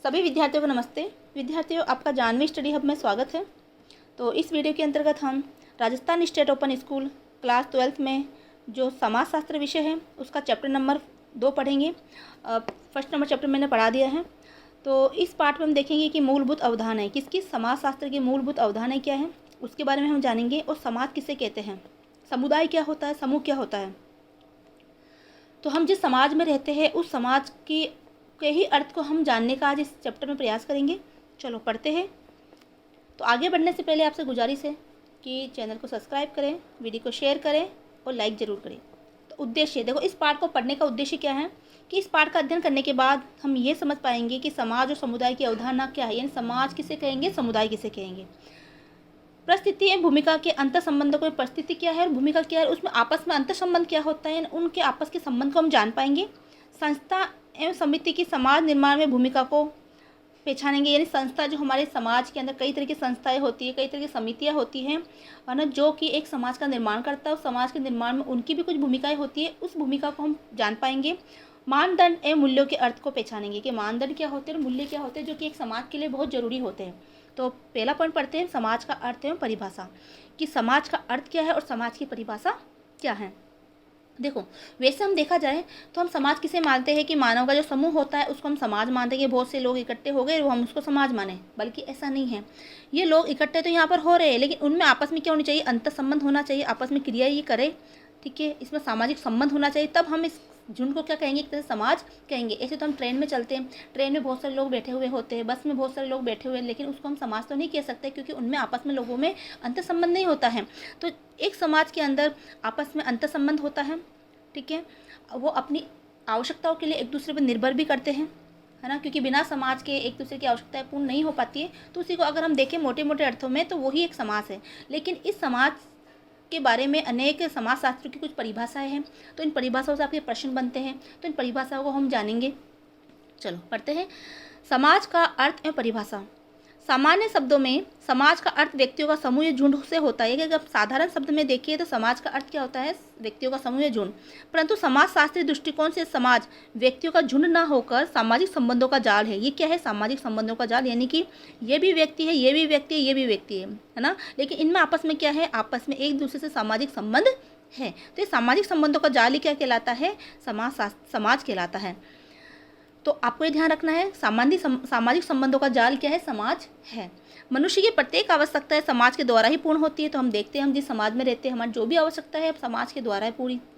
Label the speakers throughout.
Speaker 1: सभी विद्यार्थियों को नमस्ते। विद्यार्थियों, आपका जानवी स्टडी हब में स्वागत है। तो इस वीडियो के अंतर्गत हम Rajasthan state open school class 12th में जो समाजशास्त्र विषय है उसका चैप्टर नंबर 2 पढ़ेंगे। फर्स्ट नंबर चैप्टर मैंने पढ़ा दिया है। तो इस पार्ट में हम देखेंगे कि मूलभूत अवधारणाएं किसकी, समाजशास्त्र की मूलभूत अवधारणाएं क्या है उसके बारे में हम जानेंगे। और समाज किसे कहते हैं, समुदाय क्या होता है, समूह क्या होता है। तो हम जिस समाज में रहते हैं उस समाज की के ही अर्थ को हम जानने का आज इस चैप्टर में प्रयास करेंगे। चलो पढ़ते हैं। तो आगे बढ़ने से पहले आपसे गुजारिश है कि चैनल को सब्सक्राइब करें, वीडियो को शेयर करें और लाइक ज़रूर करें। तो उद्देश्य देखो, इस पाठ को पढ़ने का उद्देश्य क्या है कि इस पाठ का अध्ययन करने के बाद हम ये समझ पाएंगे कि समाज और समुदाय की अवधारणा क्या है, यानी समाज किसे कहेंगे, समुदाय किसे कहेंगे। परिस्थिति एवं भूमिका के अंतर संबंधों को, परिस्थिति क्या है और भूमिका क्या है, उसमें आपस में अंतर संबंध क्या होता है, उनके आपस के संबंध को हम जान पाएंगे। संस्था एवं समिति की समाज निर्माण में भूमिका को पहचानेंगे, यानी संस्था जो हमारे समाज के अंदर कई तरह की संस्थाएं होती है, कई तरह की समितियां होती हैं और ना, जो कि एक समाज का निर्माण करता है। उस समाज के निर्माण में उनकी भी कुछ भूमिकाएं होती है, उस भूमिका को हम जान पाएंगे। मानदंड एवं मूल्यों के अर्थ को पहचानेंगे कि मानदंड क्या होते हैं और मूल्य क्या होते हैं, जो कि एक समाज के लिए बहुत ज़रूरी होते हैं। तो पहला पॉइंट पढ़ते हैं, समाज का अर्थ एवं परिभाषा, कि समाज का अर्थ क्या है और समाज की परिभाषा क्या है। देखो, वैसे हम देखा जाए तो हम समाज किसे मानते हैं कि मानव का जो समूह होता है उसको हम समाज मानते हैं कि बहुत से लोग इकट्ठे हो गए वो हम उसको समाज माने, बल्कि ऐसा नहीं है। ये लोग इकट्ठे तो यहाँ पर हो रहे हैं, लेकिन उनमें आपस में क्या होनी चाहिए, अंतर संबंध होना चाहिए, आपस में क्रिया ये करे, ठीक है, इसमें सामाजिक संबंध होना चाहिए, तब हम इस झुंड को क्या कहेंगे, एक तरह से समाज कहेंगे। ऐसे तो हम ट्रेन में चलते हैं, ट्रेन में बहुत सारे लोग बैठे हुए होते हैं, बस में बहुत सारे लोग बैठे हुए हैं, लेकिन उसको हम समाज तो नहीं कह सकते क्योंकि उनमें आपस में लोगों में अंतर संबंध नहीं होता है। तो एक समाज के अंदर आपस में अंतर संबंध होता है, ठीक है, वो अपनी आवश्यकताओं के लिए एक दूसरे पर निर्भर भी करते हैं, है ना, क्योंकि बिना समाज के एक दूसरे की आवश्यकताएं पूर्ण नहीं हो पाती है। तो उसी को अगर हम देखें मोटे मोटे अर्थों में तो वही एक समाज है। लेकिन इस समाज के बारे में अनेक समाजशास्त्र की कुछ परिभाषाएं हैं, तो इन परिभाषाओं से आपके प्रश्न बनते हैं, तो इन परिभाषाओं को हम जानेंगे। चलो पढ़ते हैं। समाज का अर्थ एवं परिभाषा। सामान्य शब्दों में समाज का अर्थ व्यक्तियों का समूह या झुंड से होता है। कि अगर साधारण शब्द में देखिए तो समाज का अर्थ क्या होता है, व्यक्तियों का समूह या झुंड। परंतु समाजशास्त्रीय दृष्टिकोण से समाज व्यक्तियों का झुंड ना होकर सामाजिक संबंधों का जाल है। ये क्या है, सामाजिक संबंधों का जाल, यानी कि ये भी व्यक्ति है, ये भी व्यक्ति है, ये भी व्यक्ति है ना, लेकिन इनमें आपस में क्या है, आपस में एक दूसरे से सामाजिक संबंध है। तो ये सामाजिक संबंधों का जाल ही क्या कहलाता है, समाज कहलाता है। तो आपको ये ध्यान रखना है, सामाजिक संबंधों का जाल क्या है, समाज है। मनुष्य की प्रत्येक आवश्यकताएं समाज के द्वारा ही पूर्ण होती है। तो हम देखते हैं, हम जिस समाज में रहते हैं हमारी जो भी आवश्यकता है समाज के द्वारा ही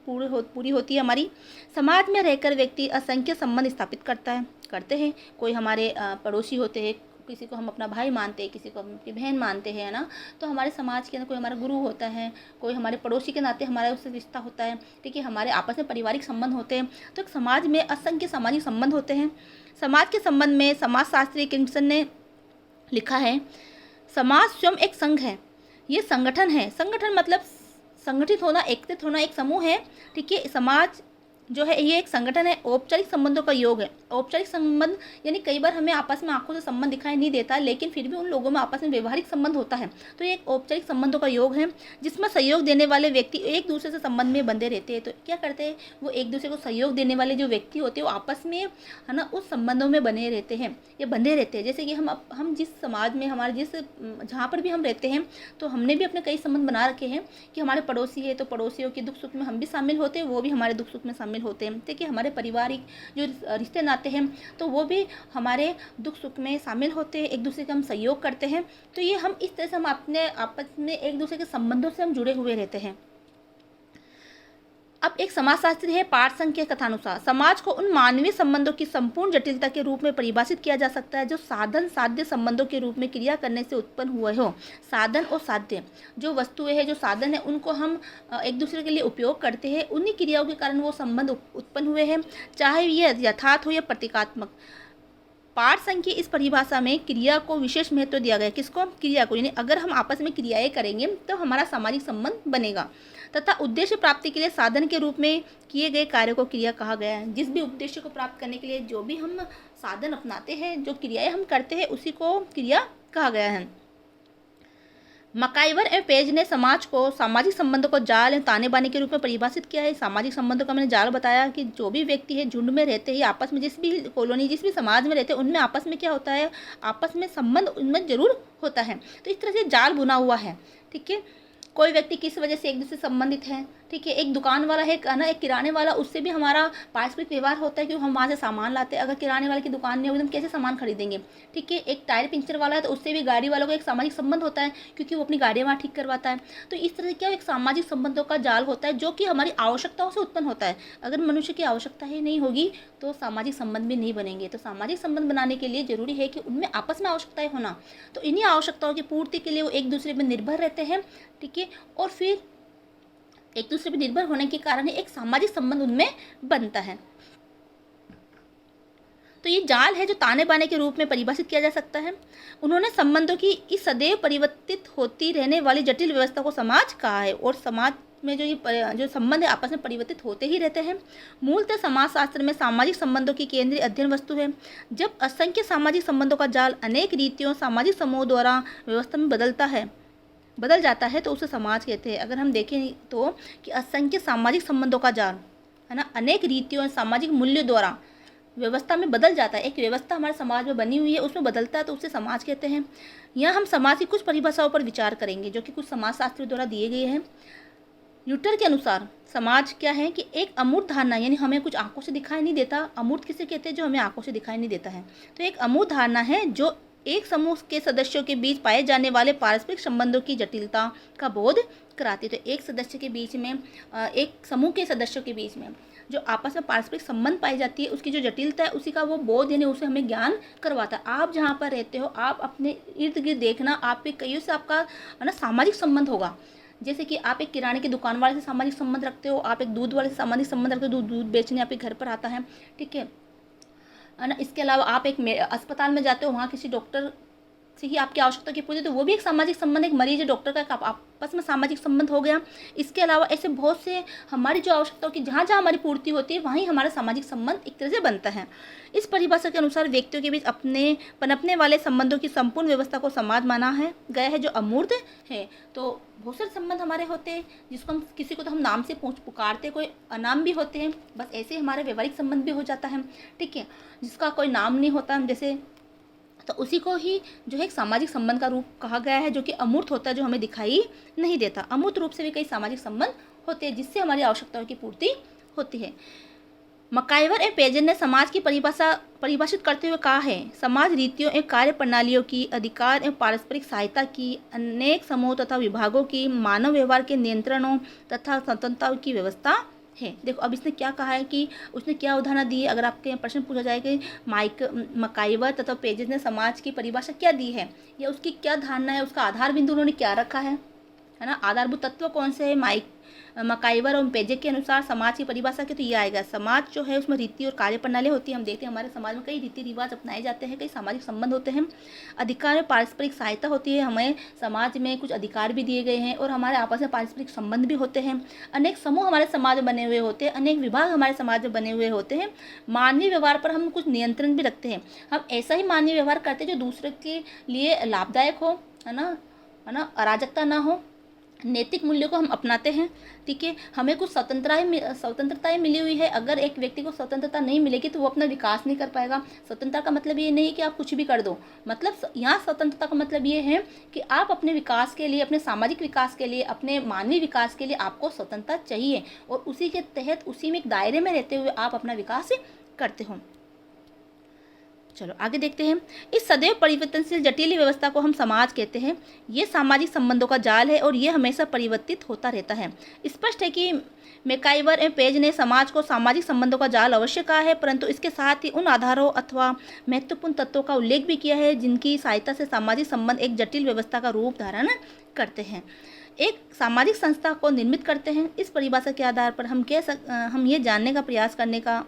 Speaker 1: पूरी होती है हमारी। समाज में रहकर व्यक्ति असंख्य संबंध स्थापित करते हैं। कोई हमारे पड़ोसी होते हैं, किसी को हम अपना भाई मानते हैं, किसी को हम अपनी बहन मानते हैं, ना। तो हमारे समाज के अंदर कोई हमारा गुरु होता है, कोई हमारे पड़ोसी के नाते हमारा उससे रिश्ता होता है, ठीक है, हमारे आपस में पारिवारिक संबंध होते हैं। तो एक समाज में असंख्य सामाजिक संबंध होते हैं। समाज के संबंध में समाजशास्त्री किंगसन ने लिखा है, समाज स्वयं एक संघ है, ये संगठन है। संगठन मतलब संगठित होना, एकत्रित होना, एक समूह है, ठीक है। समाज जो है ये एक संगठन है, औपचारिक संबंधों का योग है। औपचारिक संबंध यानी कई बार हमें आपस में आंखों से संबंध दिखाई नहीं देता, लेकिन फिर भी उन लोगों में आपस में व्यवहारिक संबंध होता है। तो ये एक औपचारिक संबंधों का योग है जिसमें सहयोग देने वाले व्यक्ति एक दूसरे से संबंध में बंधे रहते हैं। तो क्या करते हैं, वो एक दूसरे को सहयोग देने वाले जो व्यक्ति होते हैं वो आपस में, है ना, उस संबंधों में बने रहते हैं, ये बंधे रहते हैं। जैसे कि हम जिस समाज में हमारे जहाँ पर भी हम रहते हैं तो हमने भी अपने कई संबंध बना रखे हैं कि हमारे पड़ोसी है तो पड़ोसियों के दुख सुख में हम भी शामिल होते हैं, वो भी हमारे दुख सुख में शामिल होते हैं। देखिए, हमारे पारिवारिक जो रिश्ते नाते हैं तो वो भी हमारे दुख सुख में शामिल होते हैं, एक दूसरे का हम सहयोग करते हैं। तो ये हम इस तरह से हम अपने आपस में एक दूसरे के संबंधों से हम जुड़े हुए रहते हैं। अब एक समाजशास्त्री है पार्टसन के कथानुसार, समाज को उन मानवीय संबंधों की संपूर्ण जटिलता के रूप में परिभाषित किया जा सकता है जो साधन साध्य संबंधों के रूप में क्रिया करने से उत्पन्न हुए हो। साधन और साध्य जो वस्तुएं हैं, जो साधन है, उनको हम एक दूसरे के लिए उपयोग करते हैं, उन्हीं क्रियाओं के कारण वो संबंध उत्पन्न हुए हैं, चाहे यह यथार्थ हो या प्रतीकात्मक। पार्टसन की इस परिभाषा में क्रिया को विशेष महत्व दिया गया है। किसको, क्रिया को, यानी अगर हम आपस में क्रियाएं करेंगे तो हमारा सामाजिक संबंध बनेगा। तथा उद्देश्य प्राप्ति के लिए साधन के रूप में किए गए कार्य को क्रिया कहा गया है। जिस भी उद्देश्य को प्राप्त करने के लिए जो भी हम साधन अपनाते हैं, जो क्रियाएं हम करते हैं, उसी को क्रिया कहा गया है। मकाइवर एवं पेज ने समाज को सामाजिक संबंधों को जाल एवं ताने बाने के रूप में परिभाषित किया है। सामाजिक संबंधों का मैंने जाल बताया कि जो भी व्यक्ति है झुंड में रहते हैं, आपस में जिस भी कॉलोनी जिस भी समाज में रहते हैं, उनमें आपस में क्या होता है, आपस में संबंध उनमें जरूर होता है। तो इस तरह से जाल बुना हुआ है। ठीक है, कोई व्यक्ति किस वजह से एक दूसरे से संबंधित है। ठीक है, एक दुकान वाला है ना, एक किराने वाला, उससे भी हमारा पारस्परिक व्यवहार होता है कि हम वहाँ से सामान लाते हैं। अगर किराने वाले की दुकान नहीं होगी तो हम कैसे सामान खरीदेंगे। ठीक है, एक टायर पंचर वाला है तो उससे भी गाड़ी वालों का एक सामाजिक संबंध होता है क्योंकि वो अपनी गाड़ियाँ वहाँ ठीक करवाता है। तो इस तरह से क्या एक सामाजिक संबंधों का जाल होता है जो कि हमारी आवश्यकताओं से उत्पन्न होता है। अगर मनुष्य की आवश्यकता ही नहीं होगी तो सामाजिक संबंध भी नहीं बनेंगे। तो सामाजिक संबंध बनाने के लिए जरूरी है कि उनमें आपस में आवश्यकताएं होना। तो इन्हीं आवश्यकताओं की पूर्ति के लिए वो एक दूसरे पर निर्भर रहते हैं। ठीक है, और फिर एक दूसरे पर निर्भर होने के कारण एक सामाजिक संबंध उनमें बनता है। तो ये जाल है जो ताने बाने के रूप में परिभाषित किया जा सकता है। उन्होंने संबंधों की इस सदैव परिवर्तित होती रहने वाली जटिल व्यवस्था को समाज कहा है। और समाज में जो संबंध है आपस में परिवर्तित होते ही रहते हैं। मूलतः समाजशास्त्र में सामाजिक संबंधों की केंद्रीय अध्ययन वस्तु है। जब असंख्य सामाजिक संबंधों का जाल अनेक रीतियों सामाजिक समूह द्वारा व्यवस्था में बदल जाता है तो उसे समाज कहते हैं। अगर हम देखें तो कि असंख्य सामाजिक संबंधों का जाल है ना, अनेक रीतियों सामाजिक मूल्यों द्वारा व्यवस्था में बदल जाता है। एक व्यवस्था हमारे समाज में बनी हुई है, उसमें बदलता है तो उसे समाज कहते हैं। यहाँ हम समाज की कुछ परिभाषाओं पर विचार करेंगे जो कि कुछ समाजशास्त्रियों द्वारा दिए गए हैं। ल्यूटर के अनुसार समाज क्या है कि एक अमूर्त धारणा, यानी हमें कुछ आंखों से दिखाई नहीं देता। अमूर्त किसे कहते हैं, जो हमें आंखों से दिखाई नहीं देता है। तो एक अमूर्त धारणा है जो एक समूह के सदस्यों के बीच पाए जाने वाले पारस्परिक संबंधों की जटिलता का बोध कराती है। तो एक सदस्य के बीच में, एक समूह के सदस्यों के बीच में जो आपस में पारस्परिक संबंध पाई जाती है, उसकी जो जटिलता है उसी का वो बोध, यानी उसे हमें ज्ञान करवाता है। आप जहाँ पर रहते हो, आप अपने इर्द गिर्द देखना, आपके कईयों से आपका है ना सामाजिक संबंध होगा। जैसे कि आप एक किराने की दुकान वाले से सामाजिक संबंध रखते हो, आप एक दूध वाले से सामाजिक संबंध रखते हो, दूध बेचने आपके घर पर आता है। ठीक है ना, इसके अलावा आप एक अस्पताल में जाते हो, वहाँ किसी डॉक्टर से ही आपकी आवश्यकता की पूर्ति, तो वो भी एक सामाजिक संबंध, एक मरीज डॉक्टर का आपस में सामाजिक संबंध हो गया। इसके अलावा ऐसे बहुत से हमारी जो आवश्यकताओं की जहाँ जहाँ हमारी पूर्ति होती है वहीं हमारा सामाजिक संबंध एक तरह से बनता है। इस परिभाषा के अनुसार व्यक्तियों के बीच पनपने वाले संबंधों की संपूर्ण व्यवस्था को समाज माना है गया है जो अमूर्त है। तो बहुत सारे संबंध हमारे होते हैं जिसको हम किसी को तो हम नाम से पुकारते, कोई अनाम भी होते हैं, बस ऐसे हमारे व्यवहारिक संबंध भी हो जाता है। ठीक है, जिसका कोई नाम नहीं होता जैसे, तो उसी को ही जो है एक सामाजिक संबंध का रूप कहा गया है जो कि अमूर्त होता है, जो हमें दिखाई नहीं देता। अमूर्त रूप से भी कई सामाजिक संबंध होते हैं जिससे हमारी आवश्यकताओं की पूर्ति होती है। मकाइवर एवं पेजन ने समाज की परिभाषित करते हुए कहा है, समाज रीतियों एवं कार्य प्रणालियों की, अधिकार एवं पारस्परिक सहायता की, अनेक समूह तथा विभागों की, मानव व्यवहार के नियंत्रणों तथा स्वतंत्रता की व्यवस्था है। देखो अब इसने क्या कहा है कि उसने क्या उदाहरण दी है। अगर आपके प्रश्न पूछा जाए कि मकाइवर तथा पेजेस ने समाज की परिभाषा क्या दी है या उसकी क्या धारणा है, उसका आधार बिंदु उन्होंने क्या रखा है ना, आधारभूत तत्व कौन से है। मकाइवर और पेजेक के अनुसार समाज की परिभाषा के तो ये आएगा, समाज जो है उसमें रीति और कार्य प्रणाली होती है। हम देखते हैं हमारे समाज में कई रीति रिवाज अपनाए जाते हैं, कई सामाजिक संबंध होते हैं। अधिकार में पारस्परिक सहायता होती है, हमें समाज में कुछ अधिकार भी दिए गए हैं और हमारे आपस में पारस्परिक संबंध भी होते हैं। अनेक समूह हमारे समाज में बने हुए होते हैं, अनेक विभाग हमारे समाज में बने हुए होते हैं। मानवीय व्यवहार पर हम कुछ नियंत्रण भी रखते हैं, हम ऐसा ही मानवीय व्यवहार करते हैं जो दूसरे के लिए लाभदायक हो, है ना, अराजकता ना हो, नैतिक मूल्यों को हम अपनाते हैं। ठीक है, हमें कुछ स्वतंत्रताएं मिली हुई है। अगर एक व्यक्ति को स्वतंत्रता नहीं मिलेगी तो वो अपना विकास नहीं कर पाएगा। स्वतंत्रता का मतलब ये नहीं है कि आप कुछ भी कर दो, मतलब यहाँ स्वतंत्रता का मतलब ये है कि आप अपने विकास के लिए, अपने सामाजिक विकास के लिए, अपने मानवीय विकास के लिए आपको स्वतंत्रता चाहिए और उसी के तहत उसी में एक दायरे में रहते हुए आप अपना विकास करते हो। चलो आगे देखते हैं। इस सदैव परिवर्तनशील जटिल व्यवस्था को हम समाज कहते हैं। ये सामाजिक संबंधों का जाल है और ये हमेशा परिवर्तित होता रहता है। स्पष्ट है कि मैकाइवर एवं पेज ने समाज को सामाजिक संबंधों का जाल अवश्य कहा है, परंतु इसके साथ ही उन आधारों अथवा महत्वपूर्ण तत्वों का उल्लेख भी किया है जिनकी सहायता से सामाजिक संबंध एक जटिल व्यवस्था का रूप धारण करते हैं, एक सामाजिक संस्था को निर्मित करते हैं। इस परिभाषा के आधार पर हम ये जानने का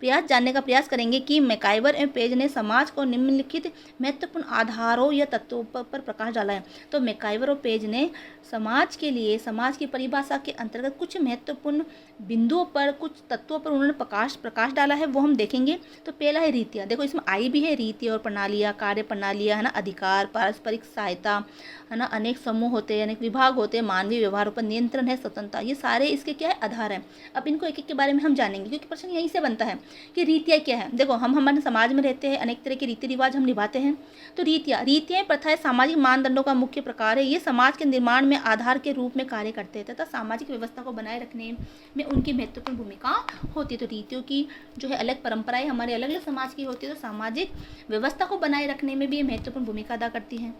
Speaker 1: जानने का प्रयास करेंगे कि मैकाइवर एवं पेज ने समाज को निम्नलिखित महत्वपूर्ण आधारों या तत्वों पर प्रकाश डाला है। तो मैकाइवर और पेज ने समाज के लिए, समाज की परिभाषा के अंतर्गत कुछ महत्वपूर्ण बिंदुओं पर, कुछ तत्वों पर उन्होंने प्रकाश डाला है, वो हम देखेंगे। तो पहला है रीतियाँ। देखो इसमें आई भी है, रीति और प्रणालियाँ, कार्य प्रणालियाँ, है ना, अधिकार, पारस्परिक सहायता, है ना, अनेक समूह होते हैं, अनेक विभाग होते हैं, मानवीय व्यवहारों पर नियंत्रण है, स्वतंत्रता, ये सारे इसके क्या है, आधार हैं। अब इनको एक एक के बारे में हम जानेंगे, क्योंकि प्रश्न यहीं से बनता है कि रीतियाँ क्या है। देखो हम हमारे समाज में रहते हैं, अनेक तरह के रीति रिवाज हम निभाते हैं। तो रीतियाँ प्रथाएं सामाजिक मानदंडों का मुख्य प्रकार है। ये समाज के निर्माण में आधार के रूप में कार्य करते हैं तथा सामाजिक व्यवस्था को बनाए रखने में उनकी महत्वपूर्ण भूमिका होती है। तो रीतियों की जो है अलग परंपराएं हमारे अलग अलग समाज की होती है, तो सामाजिक व्यवस्था को बनाए रखने में भी ये महत्वपूर्ण भूमिका अदा करती हैं।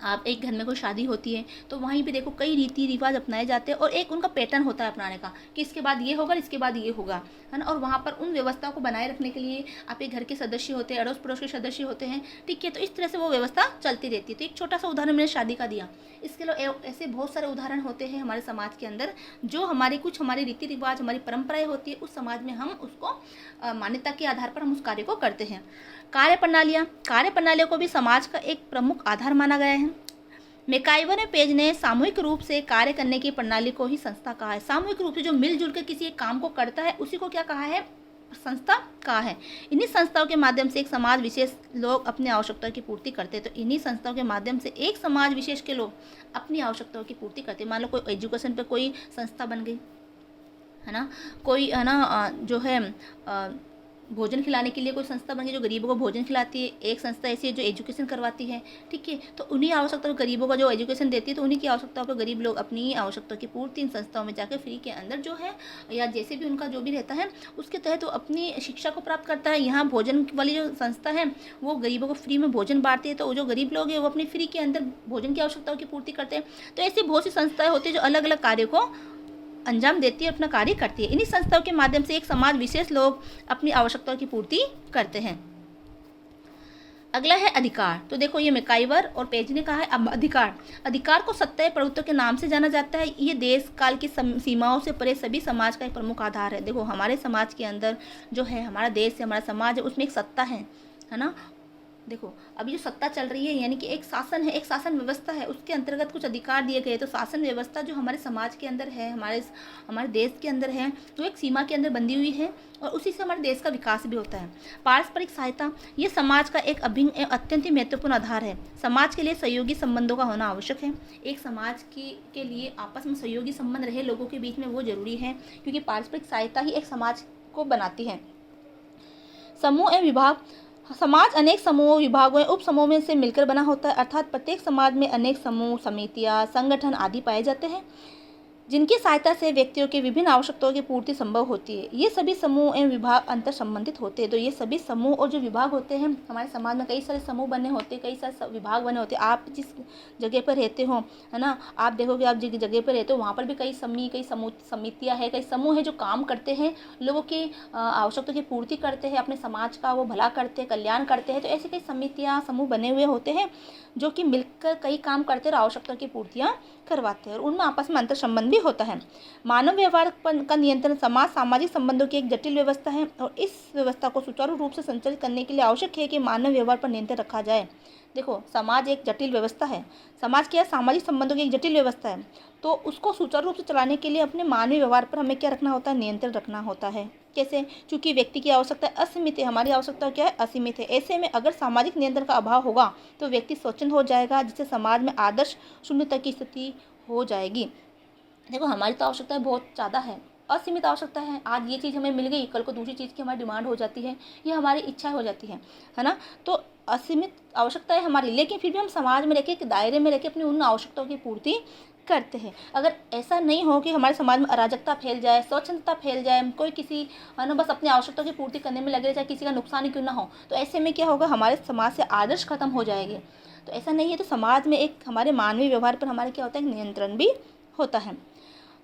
Speaker 1: आप एक घर में कोई शादी होती है तो वहीं पे देखो कई रीति रिवाज अपनाए जाते हैं और एक उनका पैटर्न होता है अपनाने का कि इसके बाद ये होगा, इसके बाद ये होगा, है ना। और वहाँ पर उन व्यवस्था को बनाए रखने के लिए आपके घर के सदस्य होते हैं, अड़ोस पड़ोस के सदस्य होते हैं, ठीक है। तो इस तरह से वो व्यवस्था चलती रहती है। तो एक छोटा सा उदाहरण मैंने शादी का दिया, इसके लिए ऐसे बहुत सारे उदाहरण होते हैं हमारे समाज के अंदर, जो हमारे रीति रिवाज, हमारी परंपराएं होती है, उस समाज में हम उसको मान्यता के आधार पर हम उस कार्य को करते हैं। कार्य प्रणालियों को भी समाज का एक प्रमुख आधार माना गया है। मैकाइवर और पेज ने सामूहिक रूप से कार्य करने की प्रणाली को ही संस्था कहा है। सामूहिक रूप से जो मिलजुल कर किसी एक काम को करता है उसी को क्या कहा है, संस्था कहा है। इन्हीं संस्थाओं के माध्यम से एक समाज विशेष लोग अपनी आवश्यकताओं की पूर्ति करते हैं। तो इन्हीं संस्थाओं के माध्यम से एक समाज विशेष के लोग अपनी आवश्यकताओं की पूर्ति करते हैं। मान लो कोई एजुकेशन पे कोई संस्था बन गई, है ना, कोई है ना जो है भोजन खिलाने के लिए कोई संस्था बन गई जो गरीबों को भोजन खिलाती है। एक संस्था ऐसी है जो एजुकेशन करवाती है, ठीक है। तो उन्हीं आवश्यकताओं को, गरीबों का जो एजुकेशन देती है, तो उन्हीं की आवश्यकताओं को गरीब लोग अपनी आवश्यकताओं की पूर्ति इन संस्थाओं में जाकर फ्री के अंदर जो है या जैसे भी उनका जो भी रहता है उसके तहत वो अपनी शिक्षा को प्राप्त करता है। यहाँ भोजन वाली जो संस्था है वो गरीबों को फ्री में भोजन बांटती है, तो जो गरीब लोग हैं वो अपनी फ्री के अंदर भोजन की आवश्यकताओं की पूर्ति करते हैं। तो ऐसी बहुत सी संस्थाएं होती है जो अलग अलग कार्य को अंजाम देती है, अपना कार्य करती है। इन्हीं संस्थाओं के माध्यम से एक समाज विशेष लोग अपनी आवश्यकताओं की पूर्ति करते हैं। अगला है अधिकार। तो देखो ये मैकाइवर और पेज ने कहा है अब अधिकार को सत्ता या प्रभुत्व के नाम से जाना जाता है। ये देश काल की सीमाओं से परे सभी समाज का एक प्रमुख आधार है। देखो हमारे समाज के अंदर जो है, हमारा देश है, हमारा समाज है, उसमें एक सत्ता है ना। देखो अभी जो सत्ता चल रही है यानी कि एक शासन है, एक शासन व्यवस्था है, उसके अंतर्गत कुछ अधिकार दिए गए। तो शासन व्यवस्था जो हमारे समाज के अंदर है, हमारे देश के अंदर है, तो एक सीमा के अंदर बंधी हुई है और उसी से हमारे देश का विकास भी होता है। पारस्परिक सहायता, ये समाज का एक अभिन्न एवं अत्यंत ही महत्वपूर्ण आधार है। समाज के लिए सहयोगी संबंधों का होना आवश्यक है। एक समाज के लिए आपस में सहयोगी संबंध रहे लोगों के बीच में, वो जरूरी है, क्योंकि पारस्परिक सहायता ही एक समाज को बनाती है। समूह एवं विभाग, समाज अनेक समूहों, विभागों उप समूहों में से मिलकर बना होता है, अर्थात प्रत्येक समाज में अनेक समूह, समितियां, संगठन आदि पाए जाते हैं जिनकी सहायता से व्यक्तियों की विभिन्न आवश्यकताओं की पूर्ति संभव होती है। ये सभी समूह एवं विभाग अंतर संबंधित होते हैं। तो ये सभी समूह और जो विभाग होते हैं, हमारे समाज में कई सारे समूह बने होते हैं, कई सारे विभाग बने होते हैं। आप जिस जगह पर रहते हो, है ना, आप देखोगे आप जिस जगह पर रहते हो वहाँ पर भी कई समितियाँ हैं, कई समूह हैं जो काम करते हैं, लोगों की आवश्यकताओं की पूर्ति करते हैं, अपने समाज का वो भला करते हैं, कल्याण करते हैं। तो ऐसे कई समितियाँ, समूह बने हुए होते हैं जो कि मिलकर कई काम करते और आवश्यकताओं की पूर्तियाँ करवाते हैं और उनमें आपस में अंतर संबंध भी होता है। मानव व्यवहार का नियंत्रण, समाज सामाजिक संबंधों की एक जटिल व्यवस्था है और इस व्यवस्था को सुचारू रूप से संचालित करने के लिए आवश्यक है कि मानव व्यवहार पर नियंत्रण रखा जाए। देखो समाज एक जटिल व्यवस्था है, समाज क्या सामाजिक संबंधों की एक जटिल व्यवस्था है, तो उसको सुचारू रूप से चलाने के लिए अपने मानवीय व्यवहार पर हमें क्या रखना होता है, नियंत्रण रखना होता है। कैसे? क्योंकि व्यक्ति की आवश्यकता असीमित है, हमारी आवश्यकता क्या है, असीमित है। ऐसे में अगर सामाजिक नियंत्रण का अभाव होगा तो व्यक्ति स्वच्छंद हो जाएगा, जिससे समाज में आदर्श शून्यता की स्थिति हो जाएगी। देखो हमारी तो आवश्यकताएं बहुत ज़्यादा है, असीमित आवश्यकता है। आज ये चीज़ हमें मिल गई, कल को दूसरी चीज़ की हमारी डिमांड हो जाती है, ये हमारी इच्छा हो जाती है ना। तो असीमित आवश्यकताएं हमारी, लेकिन फिर भी हम समाज में रहकर, एक दायरे में रहकर अपनी उन आवश्यकताओं की पूर्ति करते हैं। अगर ऐसा नहीं हो कि हमारे समाज में अराजकता फैल जाए, स्वच्छंदता फैल जाए, कोई किसी है ना बस अपनी आवश्यकताओं की पूर्ति करने में लगे, चाहे किसी का नुकसान ही क्यों ना हो, तो ऐसे में क्या होगा, हमारे समाज से आदर्श खत्म हो जाएंगे। तो ऐसा नहीं है। तो समाज में एक हमारे मानवीय व्यवहार पर हमारे क्या होता है, नियंत्रण भी होता है।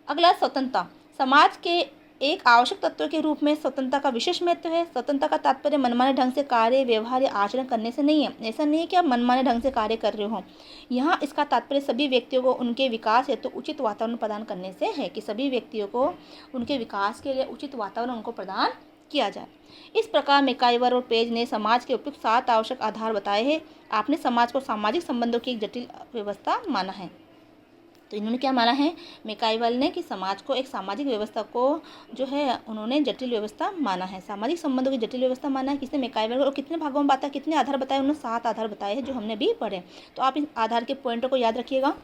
Speaker 1: अगला स्वतंत्रता, समाज के एक आवश्यक तत्व के रूप में स्वतंत्रता का विशेष महत्व है। स्वतंत्रता का तात्पर्य मनमाने ढंग से कार्य, व्यवहार या आचरण करने से नहीं है। ऐसा नहीं है कि आप मनमाने ढंग से कार्य कर रहे हो, यहाँ इसका तात्पर्य सभी व्यक्तियों को उनके विकास हेतु उचित वातावरण प्रदान करने से है, कि सभी व्यक्तियों को उनके विकास के लिए उचित वातावरण उनको प्रदान किया जाए। इस प्रकार मैकाइवर और पेज ने समाज के उपयुक्त 7 आवश्यक आधार बताए हैं। आपने समाज को सामाजिक संबंधों की एक जटिल व्यवस्था माना है। तो इन्होंने क्या माना है, मैकाइवर ने, कि समाज को एक सामाजिक व्यवस्था को जो है उन्होंने जटिल व्यवस्था माना है, सामाजिक संबंधों की जटिल व्यवस्था माना है। किसने, मैकाइवर। और कितने भागों में बात है, कितने आधार बताए उन्होंने, 7 आधार बताए हैं जो हमने भी पढ़े। तो आप इन आधार के पॉइंटों को याद रखिएगा।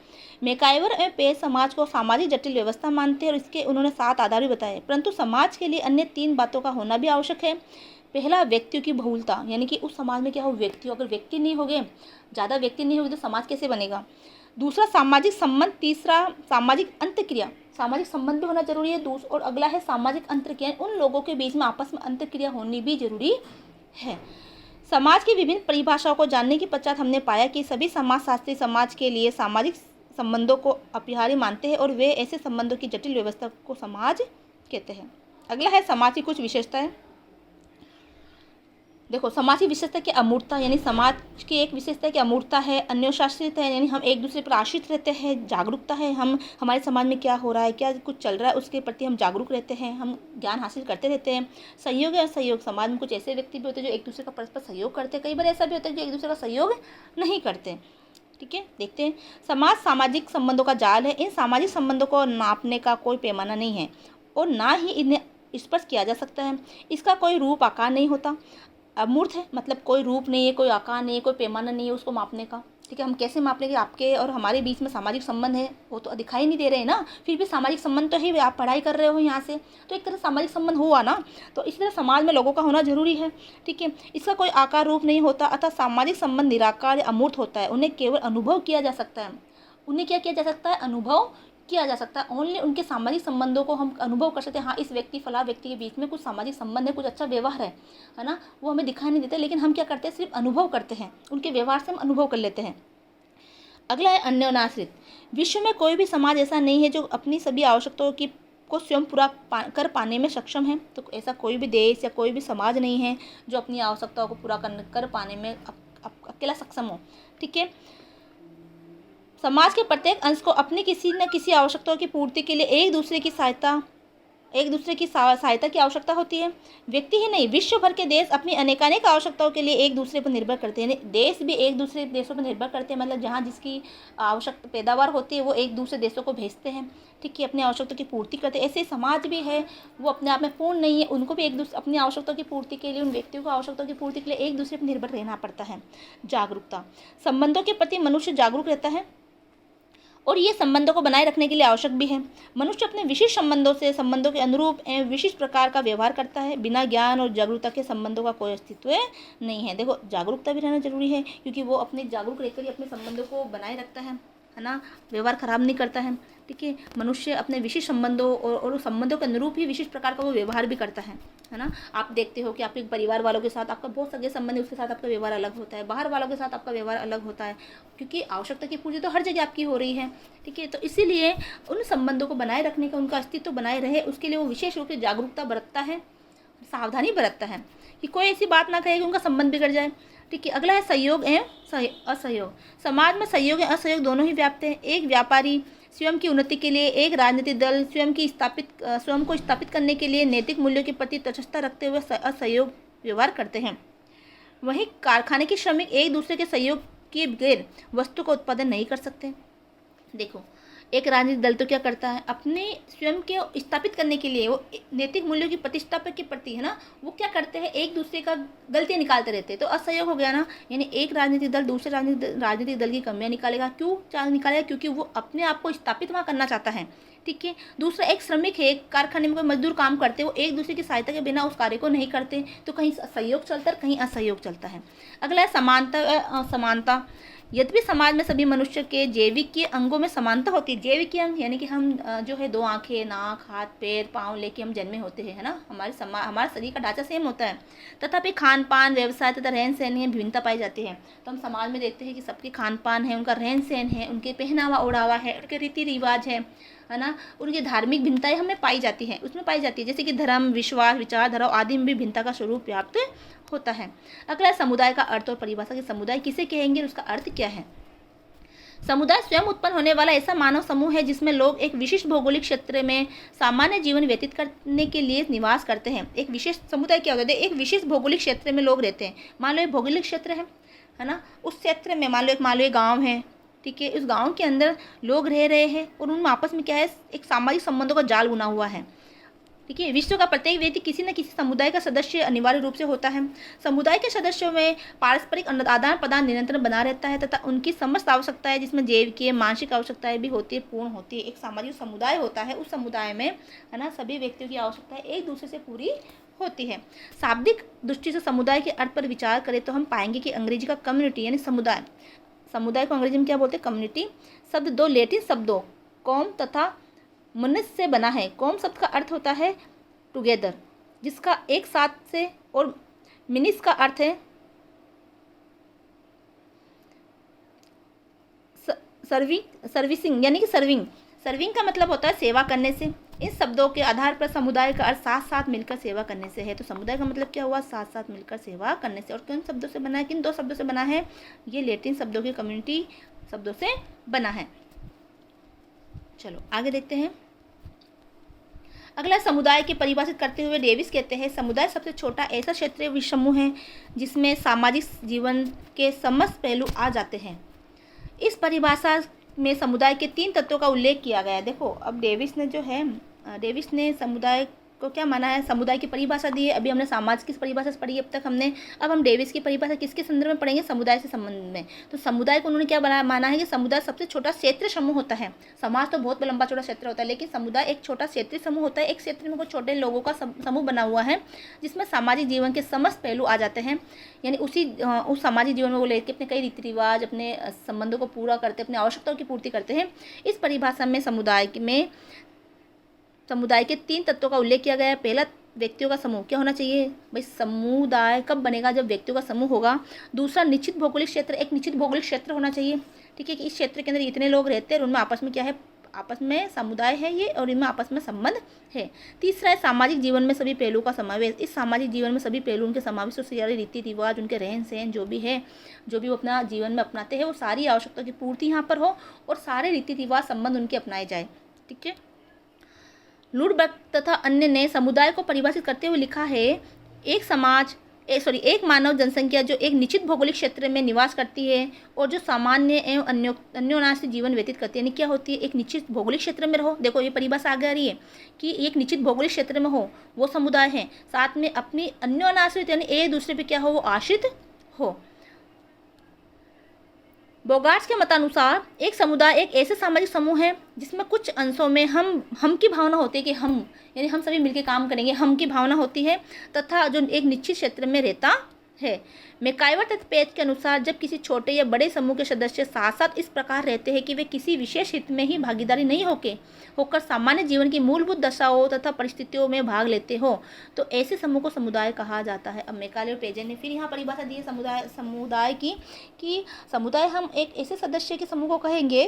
Speaker 1: मैकाइवर एवं पेज समाज को सामाजिक जटिल व्यवस्था मानते हैं और इसके उन्होंने 7 आधार भी बताए, परंतु समाज के लिए अन्य 3 बातों का होना भी आवश्यक है। पहला, व्यक्तियों की बहुलता, यानी कि उस समाज में क्या हो, व्यक्ति, अगर व्यक्ति नहीं होंगे, ज़्यादा व्यक्ति नहीं होंगे तो समाज कैसे बनेगा। दूसरा, सामाजिक संबंध। तीसरा, सामाजिक अंतर्क्रिया, सामाजिक संबंध भी होना जरूरी है। और अगला है सामाजिक अंतर्क्रिया, उन लोगों के बीच में आपस में अंतर्क्रिया होनी भी जरूरी है। समाज की विभिन्न परिभाषाओं को जानने के पश्चात हमने पाया कि सभी समाजशास्त्री समाज के लिए सामाजिक संबंधों को अपरिहार्य मानते हैं और वे ऐसे संबंधों की जटिल व्यवस्था को समाज कहते हैं। अगला है समाज की कुछ विशेषताएं। देखो, समाज की विशेषता की अमूर्तता, यानी समाज की एक विशेषता की अमूर्तता है। अन्योशासित है, यानी हम एक दूसरे पर आश्रित रहते हैं। जागरूकता है, हम हमारे समाज में क्या हो रहा है, क्या कुछ चल रहा है, उसके प्रति हम जागरूक रहते हैं, हम ज्ञान हासिल करते रहते हैं। सहयोग है, सहयोग, समाज में कुछ ऐसे व्यक्ति भी होते हैं जो एक दूसरे का परस्पर सहयोग करते हैं, कई बार ऐसा भी होता है जो एक दूसरे का सहयोग नहीं करते। ठीक है, देखते हैं। समाज सामाजिक संबंधों का जाल है। इन सामाजिक संबंधों को नापने का कोई पैमाना नहीं है और ना ही इन्हें स्पर्श किया जा सकता है। इसका कोई रूप आकार नहीं होता। अमूर्त है, मतलब कोई रूप नहीं है, कोई आकार नहीं है, कोई पैमाना नहीं है उसको मापने का। ठीक है, हम कैसे माप लेंगे, आपके और हमारे बीच में सामाजिक संबंध है वो तो दिखाई नहीं दे रहे हैं ना, फिर भी सामाजिक संबंध तो है, आप पढ़ाई कर रहे हो यहाँ से, तो एक तरह सामाजिक संबंध हुआ ना। तो इस तरह समाज में लोगों का होना जरूरी है। ठीक है, इसका कोई आकार रूप नहीं होता, अतः सामाजिक संबंध निराकार या अमूर्त होता है। उन्हें केवल अनुभव किया जा सकता है। उन्हें क्या किया जा सकता है, अनुभव किया जा सकता है। ओनली उनके सामाजिक संबंधों को हम अनुभव कर सकते हैं। हाँ, इस व्यक्ति फला व्यक्ति के बीच में कुछ सामाजिक संबंध है, कुछ अच्छा व्यवहार है ना, वो हमें दिखाई नहीं देता, लेकिन हम क्या करते हैं, सिर्फ अनुभव करते हैं, उनके व्यवहार से हम अनुभव कर लेते हैं। अगला है अन्योन्याश्रित। विश्व में कोई भी समाज ऐसा नहीं है जो अपनी सभी आवश्यकताओं की को स्वयं पूरा कर पाने में सक्षम है। तो ऐसा कोई भी देश या कोई भी समाज नहीं है जो अपनी आवश्यकताओं को पूरा कर पाने में अकेला सक्षम हो। ठीक है, समाज के प्रत्येक अंश को अपनी किसी न किसी आवश्यकताओं की पूर्ति के लिए एक दूसरे की सहायता की आवश्यकता होती है। व्यक्ति ही नहीं, विश्व भर के देश अपनी अनेकानेक आवश्यकताओं के लिए एक दूसरे पर निर्भर करते हैं। देश भी एक दूसरे देशों पर निर्भर करते हैं, मतलब जहाँ जिसकी आवश्यक पैदावार होती है वो एक दूसरे देशों को भेजते हैं। ठीक है, अपनी आवश्यकताओं की पूर्ति करते हैं। ऐसे समाज भी है, वो अपने आप में पूर्ण नहीं है, उनको भी एक दूसरे अपनी आवश्यकताओं की पूर्ति के लिए, उन व्यक्तियों को आवश्यकताओं की पूर्ति के लिए एक दूसरे पर निर्भर रहना पड़ता है। जागरूकता, संबंधों के प्रति मनुष्य जागरूक रहता है और ये संबंधों को बनाए रखने के लिए आवश्यक भी है। मनुष्य अपने विशिष्ट संबंधों के अनुरूप एवं विशिष्ट प्रकार का व्यवहार करता है। बिना ज्ञान और जागरूकता के संबंधों का कोई अस्तित्व नहीं है। देखो, जागरूकता भी रहना जरूरी है, क्योंकि वो अपने जागरूक रहकर ही अपने संबंधों को बनाए रखता है ना, व्यवहार खराब नहीं करता है। ठीक है, मनुष्य अपने विशिष्ट संबंधों और संबंधों के अनुरूप ही विशिष्ट प्रकार का वो व्यवहार भी करता है ना। आप देखते हो कि आपके परिवार वालों के साथ आपका बहुत सगे संबंध है, उसके साथ आपका व्यवहार अलग होता है, बाहर वालों के साथ आपका व्यवहार अलग होता है, क्योंकि आवश्यकता की पूर्ति तो हर जगह आपकी हो रही है। ठीक है, तो इसीलिए उन संबंधों को बनाए रखने का, उनका अस्तित्व बनाए रहे, उसके लिए वो विशेष रूप से जागरूकता बरतता है, सावधानी बरतता है कि कोई ऐसी बात ना कहे कि उनका संबंध बिगड़ जाए। ठीक है, अगला है सहयोग एवं असहयोग। समाज में सहयोग एवं असहयोग दोनों ही व्याप्त हैं। एक व्यापारी स्वयं की उन्नति के लिए, एक राजनीतिक दल स्वयं को स्थापित करने के लिए नैतिक मूल्यों के प्रति तटस्थता रखते हुए असहयोग व्यवहार करते हैं। वहीं कारखाने के श्रमिक एक दूसरे के सहयोग के बगैर वस्तु का उत्पादन नहीं कर सकते। देखो, एक राजनीतिक दल तो क्या करता है, अपने स्वयं के स्थापित करने के लिए, वो नैतिक मूल्यों की प्रतिष्ठा के प्रति है ना, वो क्या करते हैं, एक दूसरे का गलतियाँ निकालते रहते हैं। तो असहयोग हो गया ना, यानी एक राजनीतिक दल दूसरे राजनीतिक दल की कमियाँ निकालेगा। क्यों निकालेगा? क्योंकि वो अपने आप को स्थापित वहाँ करना चाहता है। ठीक है, दूसरा, एक श्रमिक है, एक कारखाने में कोई मजदूर काम करते हैं, वो एक दूसरे की सहायता के बिना उस कार्य को नहीं करते, तो कहीं सहयोग चलता है, कहीं असहयोग चलता है। अगला है समानता। यद्यपि समाज में सभी मनुष्य के जैविक अंगों में समानता होती है। जैविक अंग यानी कि हम जो है 2 आंखें, नाक, हाथ, पैर, पाँव लेके हम जन्मे होते हैं, है ना, हमारा शरीर का ढांचा सेम होता है, तथापि खान पान, व्यवसाय तथा रहन सहन में भिन्नता पाई जाती है। तो हम समाज में देखते हैं कि सबके खान पान है, उनका रहन सहन है, उनके पहनावा ओढ़ावा है, उनके रीति रिवाज है ना, उनकी धार्मिक भिन्नताएं हमें पाई जाती है, उसमें पाई जाती है, जैसे कि धर्म, विश्वास, विचारधारा आदि में भी भिन्नता का स्वरूप व्याप्त होता है। अगला समुदाय का अर्थ और परिभाषा। कि समुदाय किसे कहेंगे, उसका अर्थ क्या है। समुदाय स्वयं उत्पन्न होने वाला ऐसा मानव समूह है जिसमें लोग एक विशिष्ट भौगोलिक क्षेत्र में सामान्य जीवन व्यतीत करने के लिए निवास करते हैं। एक विशेष समुदाय क्या होता है? एक विशिष्ट भौगोलिक क्षेत्र में लोग रहते हैं। मान लो एक भौगोलिक क्षेत्र है ना, उस क्षेत्र में मान लो एक गाँव है, ठीक है, उस गाँव के अंदर लोग रह रहे हैं और उनमें आपस में क्या है, एक सामाजिक संबंधों का जाल बुना हुआ है। ठीक है, विश्व का प्रत्येक व्यक्ति किसी न किसी समुदाय का सदस्य अनिवार्य रूप से होता है। समुदाय के सदस्यों में पारस्परिक आदान प्रदान निरंतर बना रहता है तथा उनकी समस्त आवश्यकताएं, जिसमें जैविक मानसिक आवश्यकताएं भी होती है, पूर्ण होती है। एक सामाजिक समुदाय होता है, उस समुदाय में है ना सभी व्यक्तियों की आवश्यकताएं एक दूसरे से पूरी होती है। शाब्दिक दृष्टि से समुदाय के अर्थ पर विचार करें तो हम पाएंगे कि अंग्रेजी का कम्युनिटी यानी समुदाय को अंग्रेजी में क्या बोलते हैं? कम्युनिटी शब्द दो लैटिन शब्दों कॉम तथा मनुष्य से बना है। कॉम शब्द का अर्थ होता है टुगेदर, जिसका एक साथ से, और मिनिस का अर्थ है सर्विसिंग यानी कि सर्विंग का मतलब होता है सेवा करने से। इन शब्दों के आधार पर समुदाय का अर्थ साथ साथ मिलकर सेवा करने से है। तो समुदाय का मतलब क्या हुआ? साथ साथ मिलकर सेवा करने से। और किन शब्दों से बना है? किन दो शब्दों से बना है? ये लैटिन शब्दों के कम्युनिटी शब्दों से बना है। चलो आगे देखते हैं। अगला समुदाय की परिभाषित करते हुए डेविस कहते हैं, समुदाय सबसे छोटा ऐसा क्षेत्रीय समूह है जिसमें सामाजिक जीवन के समस्त पहलू आ जाते हैं। इस परिभाषा में समुदाय के 3 तत्वों का उल्लेख किया गया है। देखो अब डेविस ने समुदाय को क्या माना है? समुदाय की परिभाषा दी है। अभी हमने समाज की परिभाषा पढ़ी अब तक हमने। अब हम डेविस की परिभाषा किसके संदर्भ में पढ़ेंगे? समुदाय से संबंध में। तो समुदाय को उन्होंने क्या माना है कि समुदाय सबसे छोटा क्षेत्रीय समूह होता है। समाज तो बहुत लंबा चौड़ा क्षेत्र होता है, लेकिन समुदाय एक छोटा क्षेत्रीय समूह होता है। एक क्षेत्र में कुछ छोटे लोगों का समूह बना हुआ है जिसमें सामाजिक जीवन के समस्त पहलू आ जाते हैं। यानी उस सामाजिक जीवन में वो लेकर अपने कई रीति रिवाज, अपने संबंधों को पूरा करते, अपनी आवश्यकताओं की पूर्ति करते हैं। इस परिभाषा में समुदाय के 3 तत्वों का उल्लेख किया गया है। पहला, व्यक्तियों का समूह। क्या होना चाहिए भाई? समुदाय कब बनेगा? जब व्यक्तियों का समूह होगा। दूसरा, निश्चित भौगोलिक क्षेत्र। एक निश्चित भौगोलिक क्षेत्र होना चाहिए, ठीक है, कि इस क्षेत्र के अंदर इतने लोग रहते हैं और उनमें आपस में क्या है? आपस में समुदाय है ये, और इनमें आपस में संबंध है। तीसरा है सामाजिक जीवन में सभी पहलुओं का समावेश। इस सामाजिक जीवन में सभी पहलुओं के समावेश, और सारे रीति रिवाज, उनके रहन सहन जो भी वो अपना जीवन में अपनाते हैं, वो सारी आवश्यकता की पूर्ति यहाँ पर हो और सारे रीति रिवाज संबंध उनके अपनाए जाए। ठीक है। लुडबर्ग तथा अन्य ने समुदाय को परिभाषित करते हुए लिखा है, एक मानव जनसंख्या जो एक निश्चित भौगोलिक क्षेत्र में निवास करती है और जो सामान्य एवं अन्योन्याश्रित जीवन व्यतीत करती है। यानी क्या होती है? एक निश्चित भौगोलिक क्षेत्र में रहो। देखो ये परिभाषा आगे आ रही है कि एक निश्चित भौगोलिक क्षेत्र में हो, वो समुदाय है। साथ में अपनी अन्योन्याश्रित यानी एक दूसरे पे क्या हो? वो आश्रित हो। बोगार्ट्स के मतानुसार एक समुदाय एक ऐसे सामाजिक समूह है जिसमें कुछ अंशों में हम की भावना होती है कि हम सभी मिलकर काम करेंगे, हम की भावना होती है, तथा जो एक निश्चित क्षेत्र में रहता है। मैकाइवर तथा पेज के अनुसार जब किसी छोटे या बड़े समूह के सदस्य साथ साथ इस प्रकार रहते हैं कि वे किसी विशेष हित में ही भागीदारी नहीं होकर सामान्य जीवन की मूलभूत दशाओं तथा परिस्थितियों में भाग लेते हो, तो ऐसे समूह को समुदाय कहा जाता है। अब मैकाले और पेजे ने फिर यहाँ परिभाषा दी है समुदाय की कि समुदाय हम एक ऐसे सदस्य के समूह को कहेंगे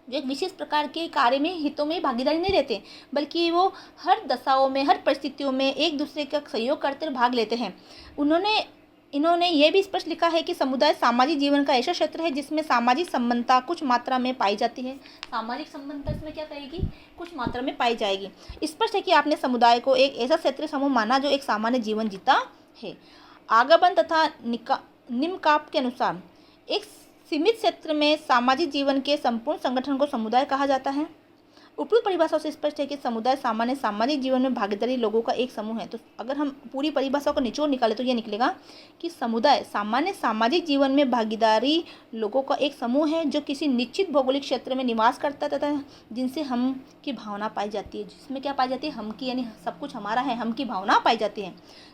Speaker 1: जो एक विशेष प्रकार के कार्य में हितों में भागीदारी नहीं रहते, बल्कि वो हर दशाओं में, हर परिस्थितियों में एक दूसरे का सहयोग करते भाग लेते हैं। इन्होंने ये भी स्पष्ट लिखा है कि समुदाय सामाजिक जीवन का ऐसा क्षेत्र है जिसमें सामाजिक संबंधता कुछ मात्रा में पाई जाती है। सामाजिक संबंधता इसमें क्या कहेगी? कुछ मात्रा में पाई जाएगी। स्पष्ट है कि आपने समुदाय को एक ऐसा क्षेत्रीय समूह माना जो एक सामान्य जीवन जीता है। आगाबन तथा निमकाप के अनुसार एक सीमित क्षेत्र में सामाजिक जीवन के संपूर्ण संगठन को समुदाय कहा जाता है। उपयुक्त परिभाषा से स्पष्ट है कि समुदाय सामान्य सामाजिक जीवन में भागीदारी लोगों का एक समूह है। तो अगर हम पूरी परिभाषा को निचोड़ निकाले तो ये निकलेगा कि समुदाय सामान्य सामाजिक जीवन में भागीदारी लोगों का एक समूह है जो किसी निश्चित भौगोलिक क्षेत्र में निवास करता है तथा जिनसे हम की भावना पाई जाती है। जिसमें क्या पाई जाती है? हम की, यानी सब कुछ हमारा है, हम की भावना पाई जाती है।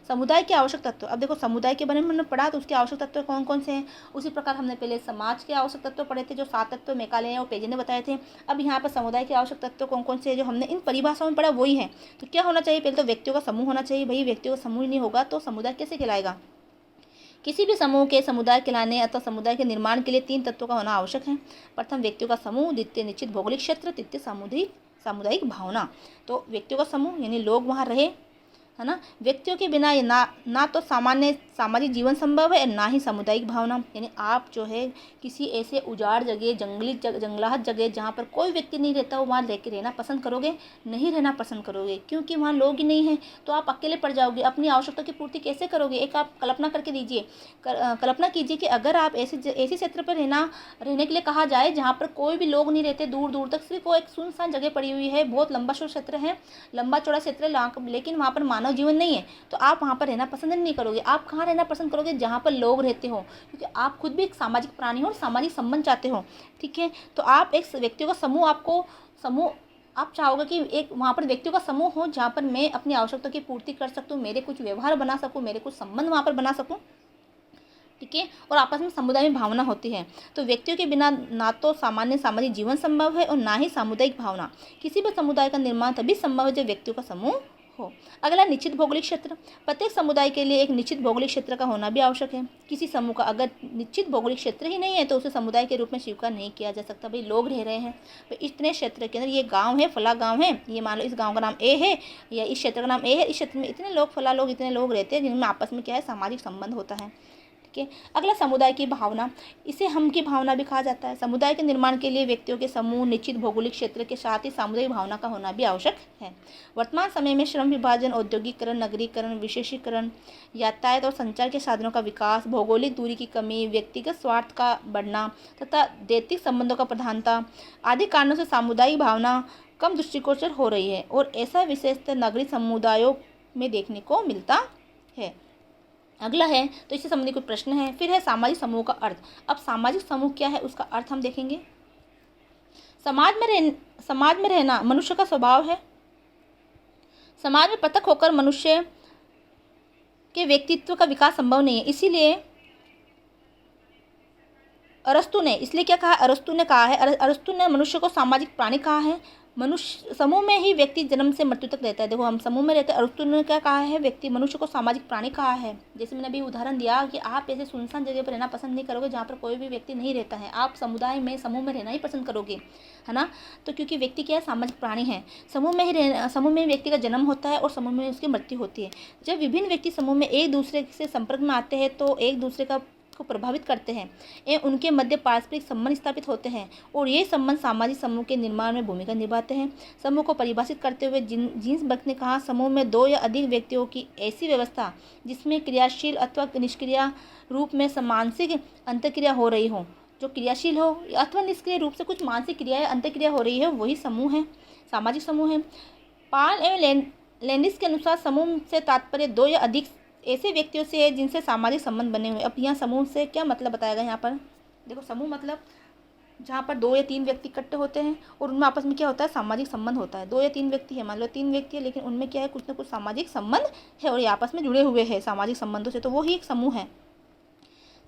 Speaker 1: समुदाय के आवश्यक तत्व। अब देखो समुदाय के बारे में हमने पढ़ा तो उसके आवश्यक तत्व कौन कौन से हैं। उसी प्रकार हमने पहले समाज के आवश्यक तत्व पढ़े थे जो 7 तत्व मैकाले और पेजे ने बताए थे। अब यहाँ पर समुदाय के आवश्यक तत्व कौन कौन से हैं जो हमने इन परिभाषाओं में पढ़ा वही है। तो क्या होना चाहिए? पहले तो व्यक्तियों का समूह होना चाहिए। भाई व्यक्तियों का समूह नहीं होगा तो समुदाय कैसे कहलाएगा? किसी भी समूह के समुदाय कहलाने अथवा समुदाय के निर्माण के लिए 3 तत्वों का होना आवश्यक है। प्रथम व्यक्तियों का समूह, द्वितीय निश्चित भौगोलिक क्षेत्र, तृतीय सामुदायिक भावना। तो व्यक्तियों का समूह यानी लोग वहाँ रहे, है ना। व्यक्तियों के बिना ये ना तो सामान्य सामाजिक जीवन संभव है, ना ही सामुदायिक भावना। यानी आप जो है किसी ऐसे उजाड़ जगह, जंगलाहट जगह जहाँ पर कोई व्यक्ति नहीं रहता हो, वहाँ लेके रहना पसंद करोगे? नहीं रहना पसंद करोगे, क्योंकि वहाँ लोग ही नहीं हैं, तो आप अकेले पड़ जाओगे। अपनी आवश्यकता की पूर्ति कैसे करोगे? एक आप कल्पना करके दीजिए, कल्पना कीजिए कि अगर आप ऐसे क्षेत्र पर रहने के लिए कहा जाए जहाँ पर कोई भी लोग नहीं रहते, दूर दूर तक सिर्फ वो एक सुनसान जगह पड़ी हुई है, बहुत लंबा क्षेत्र है, लंबा चौड़ा क्षेत्र है, लेकिन वहाँ पर मानव जीवन नहीं है, तो आप वहाँ पर रहना पसंद नहीं करोगे। आप कहाँ रहना पसंद करोगे? जहाँ पर लोग रहते हो, क्योंकि आप खुद भी एक सामाजिक प्राणी हो और सामाजिक संबंध चाहते हो। ठीक है, तो आप एक व्यक्तियों का समूह आप चाहोगे कि एक वहाँ पर व्यक्तियों का समूह हो जहाँ पर मैं अपनी आवश्यकता की पूर्ति कर सकूँ, मेरे कुछ व्यवहार बना सकूँ, मेरे कुछ संबंध वहाँ पर बना सकूँ। ठीक है, और आपस में समुदाय में भावना होती है। तो व्यक्तियों के बिना ना तो सामान्य सामाजिक जीवन संभव है और ना ही सामुदायिक भावना। किसी भी समुदाय का निर्माण तभी संभव है जब व्यक्तियों का समूह हो। अगला, निश्चित भौगोलिक क्षेत्र। प्रत्येक समुदाय के लिए एक निश्चित भौगोलिक क्षेत्र का होना भी आवश्यक है। किसी समूह का अगर निश्चित भौगोलिक क्षेत्र ही नहीं है तो उसे समुदाय के रूप में स्वीकार नहीं किया जा सकता। भाई लोग रह रहे हैं, भाई इतने क्षेत्र के अंदर ये गांव है, फला गांव है, ये मान लो इस गांव का नाम ए है या इस क्षेत्र का नाम ए है, इस क्षेत्र में इतने लोग, फला लोग, इतने लोग रहते हैं जिनमें आपस में क्या है, सामाजिक संबंध होता है। ठीक है, अगला, समुदाय की भावना। इसे हम की भावना भी कहा जाता है। समुदाय के निर्माण के लिए व्यक्तियों के समूह, निश्चित भौगोलिक क्षेत्र के साथ ही सामुदायिक भावना का होना भी आवश्यक है। वर्तमान समय में श्रम विभाजन, औद्योगिकरण, नगरीकरण, विशेषीकरण, यातायात और संचार के साधनों का विकास, भौगोलिक दूरी की कमी, व्यक्तिगत स्वार्थ का बढ़ना तथा दैतिक संबंधों का प्रधानता आदि कारणों से सामुदायिक भावना कम दृष्टिगोचर हो रही है, और ऐसा विशेषतः नगरीय समुदायों में देखने को मिलता है। अगला है, तो इससे संबंधित कुछ प्रश्न है। फिर है सामाजिक समूह का अर्थ। अब सामाजिक समूह क्या है, उसका अर्थ हम देखेंगे। समाज में रहना मनुष्य का स्वभाव है। समाज में पृथक होकर मनुष्य के व्यक्तित्व का विकास संभव नहीं है। इसीलिए अरस्तु ने कहा है, अरस्तु ने मनुष्य को सामाजिक प्राणी कहा है। मनुष्य समूह में ही व्यक्ति जन्म से मृत्यु तक रहता है। देखो, हम समूह में रहते हैं। अरस्तु ने क्या कहा है, मनुष्य को सामाजिक प्राणी कहा है। जैसे मैंने अभी उदाहरण दिया कि आप ऐसे सुनसान जगह पर रहना पसंद नहीं करोगे जहाँ पर कोई भी व्यक्ति नहीं रहता है, आप समुदाय में, समूह में रहना ही पसंद करोगे, है ना। तो क्योंकि व्यक्ति क्या है, सामाजिक प्राणी है। समूह में व्यक्ति का जन्म होता है और समूह में उसकी मृत्यु होती है। जब विभिन्न व्यक्ति समूह में एक दूसरे से संपर्क में आते हैं तो एक दूसरे को प्रभावित करते हैं एवं उनके मध्य पारस्परिक संबंध स्थापित होते हैं, और ये संबंध सामाजिक समूह के निर्माण में भूमिका निभाते हैं। समूह को परिभाषित करते हुए जीन्स बर्ग ने कहा, समूह में दो या अधिक व्यक्तियों की ऐसी व्यवस्था जिसमें क्रियाशील अथवा निष्क्रिय रूप में मानसिक अंतःक्रिया हो रही हो, जो क्रियाशील हो अथवा निष्क्रिय रूप से कुछ मानसिक क्रिया या अंतःक्रिया हो रही है, वही समूह है, सामाजिक समूह है। पाल एवं लैंडिस के अनुसार समूह से तात्पर्य दो या अधिक ऐसे व्यक्तियों से है जिनसे सामाजिक संबंध बने हुए। अब यहाँ समूह से क्या मतलब बताया गया यहाँ पर, देखो, समूह मतलब जहाँ पर 2 या 3 व्यक्ति इकट्ठे होते हैं और उनमें आपस में क्या होता है, सामाजिक संबंध होता है। 2 या 3 व्यक्ति है, मान लो 3 व्यक्ति है, लेकिन उनमें क्या है, कुछ ना कुछ सामाजिक संबंध है और ये आपस में जुड़े हुए हैं सामाजिक संबंधों से, तो वो ही एक समूह है।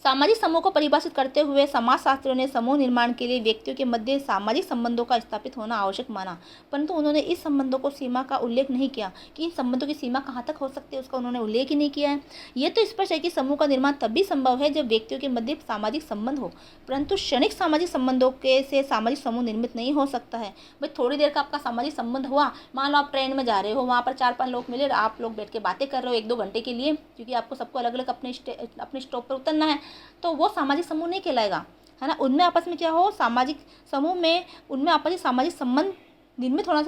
Speaker 1: सामाजिक समूह को परिभाषित करते हुए समाजशास्त्रियों ने समूह निर्माण के लिए व्यक्तियों के मध्य सामाजिक संबंधों का स्थापित होना आवश्यक माना, परंतु उन्होंने इस संबंधों को सीमा का उल्लेख नहीं किया कि इन संबंधों की सीमा कहाँ तक हो सकती है, उसका उन्होंने उल्लेख ही नहीं किया है। यह तो स्पष्ट है कि समूह का निर्माण तभी संभव है जब व्यक्तियों के मध्य सामाजिक संबंध हो, परंतु क्षणिक सामाजिक संबंधों के से सामाजिक समूह निर्मित नहीं हो सकता है। भाई थोड़ी देर का आपका सामाजिक संबंध हुआ, मान लो आप ट्रेन में जा रहे हो, वहाँ पर 4-5 लोग मिले, आप लोग बैठ के बातें कर रहे हो 1-2 घंटे के लिए, क्योंकि आपको सबको अलग अलग अपने स्टॉप पर उतरना है, तो वो सामाजिक समूह नहीं कहलाएगा, है ना। उनमें आपस में क्या हो, सामाजिक समूह में उनमें आपस में सामाजिक संबंध निर्मित होना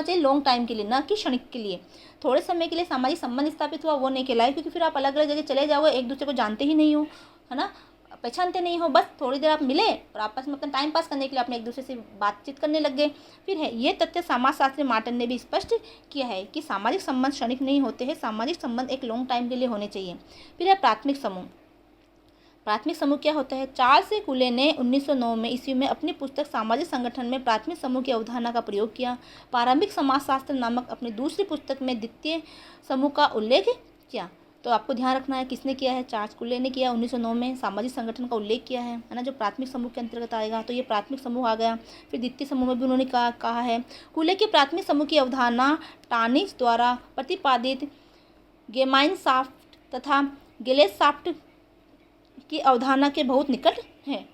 Speaker 1: चाहिए लॉन्ग टाइम के लिए, ना कि क्षणिक के लिए। थोड़े समय के लिए सामाजिक संबंध स्थापित हुआ वो नहीं कहलाए, क्योंकि फिर आप अलग अलग जगह चले जाओगे, एक दूसरे को जानते ही नहीं हो, है ना, पहचानते नहीं हो, बस थोड़ी देर आप मिले और आपस में अपना टाइम पास करने के लिए अपने एक दूसरे से बातचीत करने लग गए। फिर है ये तथ्य समाजशास्त्री मार्टन ने भी स्पष्ट किया है कि सामाजिक संबंध क्षणिक नहीं होते हैं, सामाजिक संबंध एक लॉन्ग टाइम के लिए होने चाहिए। फिर है प्राथमिक समूह। प्राथमिक समूह क्या होता है? चार्ल्स कूले ने 1909 में ईस्वी में अपनी पुस्तक सामाजिक संगठन में प्राथमिक समूह की अवधारणा का प्रयोग किया। प्रारंभिक समाजशास्त्र नामक अपनी दूसरी पुस्तक में द्वितीय समूह का उल्लेख किया। तो आपको ध्यान रखना है किसने किया है, चार्ल्स कूले ने किया 1909 में, सामाजिक संगठन का उल्लेख किया है ना, जो प्राथमिक समूह के अंतर्गत आएगा। तो ये प्राथमिक समूह आ गया। फिर द्वितीय समूह में भी उन्होंने कहा है। कूले की प्राथमिक समूह की अवधारणा टानिस द्वारा प्रतिपादित गेमाइनशाफ्ट तथा गेलेशशाफ्ट की अवधारणा के बहुत निकट है।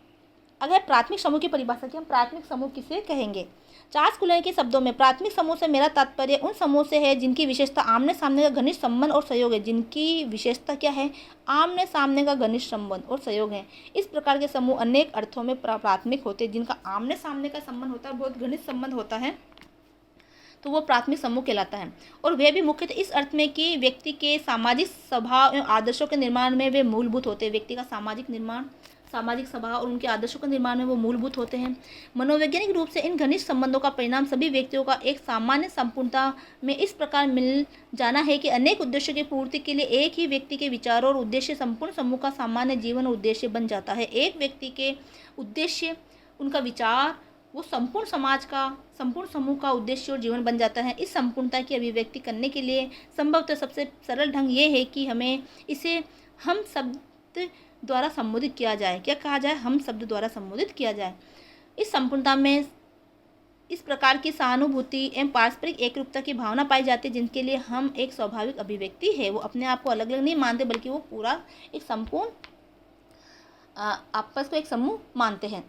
Speaker 1: अगर प्राथमिक समूह की परिभाषा की, हम प्राथमिक समूह किसे कहेंगे? चार्ल्स कूलर के शब्दों में प्राथमिक समूह से मेरा तात्पर्य उन समूह से है जिनकी विशेषता आमने सामने का घनिष्ठ संबंध और सहयोग है। जिनकी विशेषता क्या है? आमने सामने का घनिष्ठ संबंध और सहयोग है। इस प्रकार के समूह अनेक अर्थों में प्राथमिक होते हैं। जिनका आमने सामने का संबंध होता है, बहुत घनिष्ठ संबंध होता है, तो वो प्राथमिक समूह कहलाता है। और वे भी मुख्यतः इस अर्थ में कि व्यक्ति के सामाजिक स्वभाव एवं आदर्शों के निर्माण में वे मूलभूत होते हैं। व्यक्ति का सामाजिक स्वभाव और उनके आदर्शों के निर्माण में वो मूलभूत होते हैं। मनोवैज्ञानिक रूप से इन घनिष्ठ संबंधों का परिणाम सभी व्यक्तियों का एक सामान्य संपूर्णता में इस प्रकार मिल जाना है कि अनेक उद्देश्यों की पूर्ति के लिए एक ही व्यक्ति के विचारों और उद्देश्य संपूर्ण समूह का सामान्य जीवन और उद्देश्य बन जाता है। एक व्यक्ति के उद्देश्य, उनका विचार, वो संपूर्ण समाज का, संपूर्ण समूह का उद्देश्य और जीवन बन जाता है। इस संपूर्णता की अभिव्यक्ति करने के लिए संभवतः सबसे सरल ढंग ये है कि हमें इसे हम शब्द द्वारा संबोधित किया जाए। क्या कहा जाए? हम शब्द द्वारा संबोधित किया जाए। इस संपूर्णता में इस प्रकार की सहानुभूति एवं पारस्परिक एकरूपता की भावना पाई जाती है जिनके लिए हम एक स्वाभाविक अभिव्यक्ति है। वो अपने आप को अलग अलग नहीं मानते, बल्कि वो पूरा एक संपूर्ण आपस को एक समूह मानते हैं।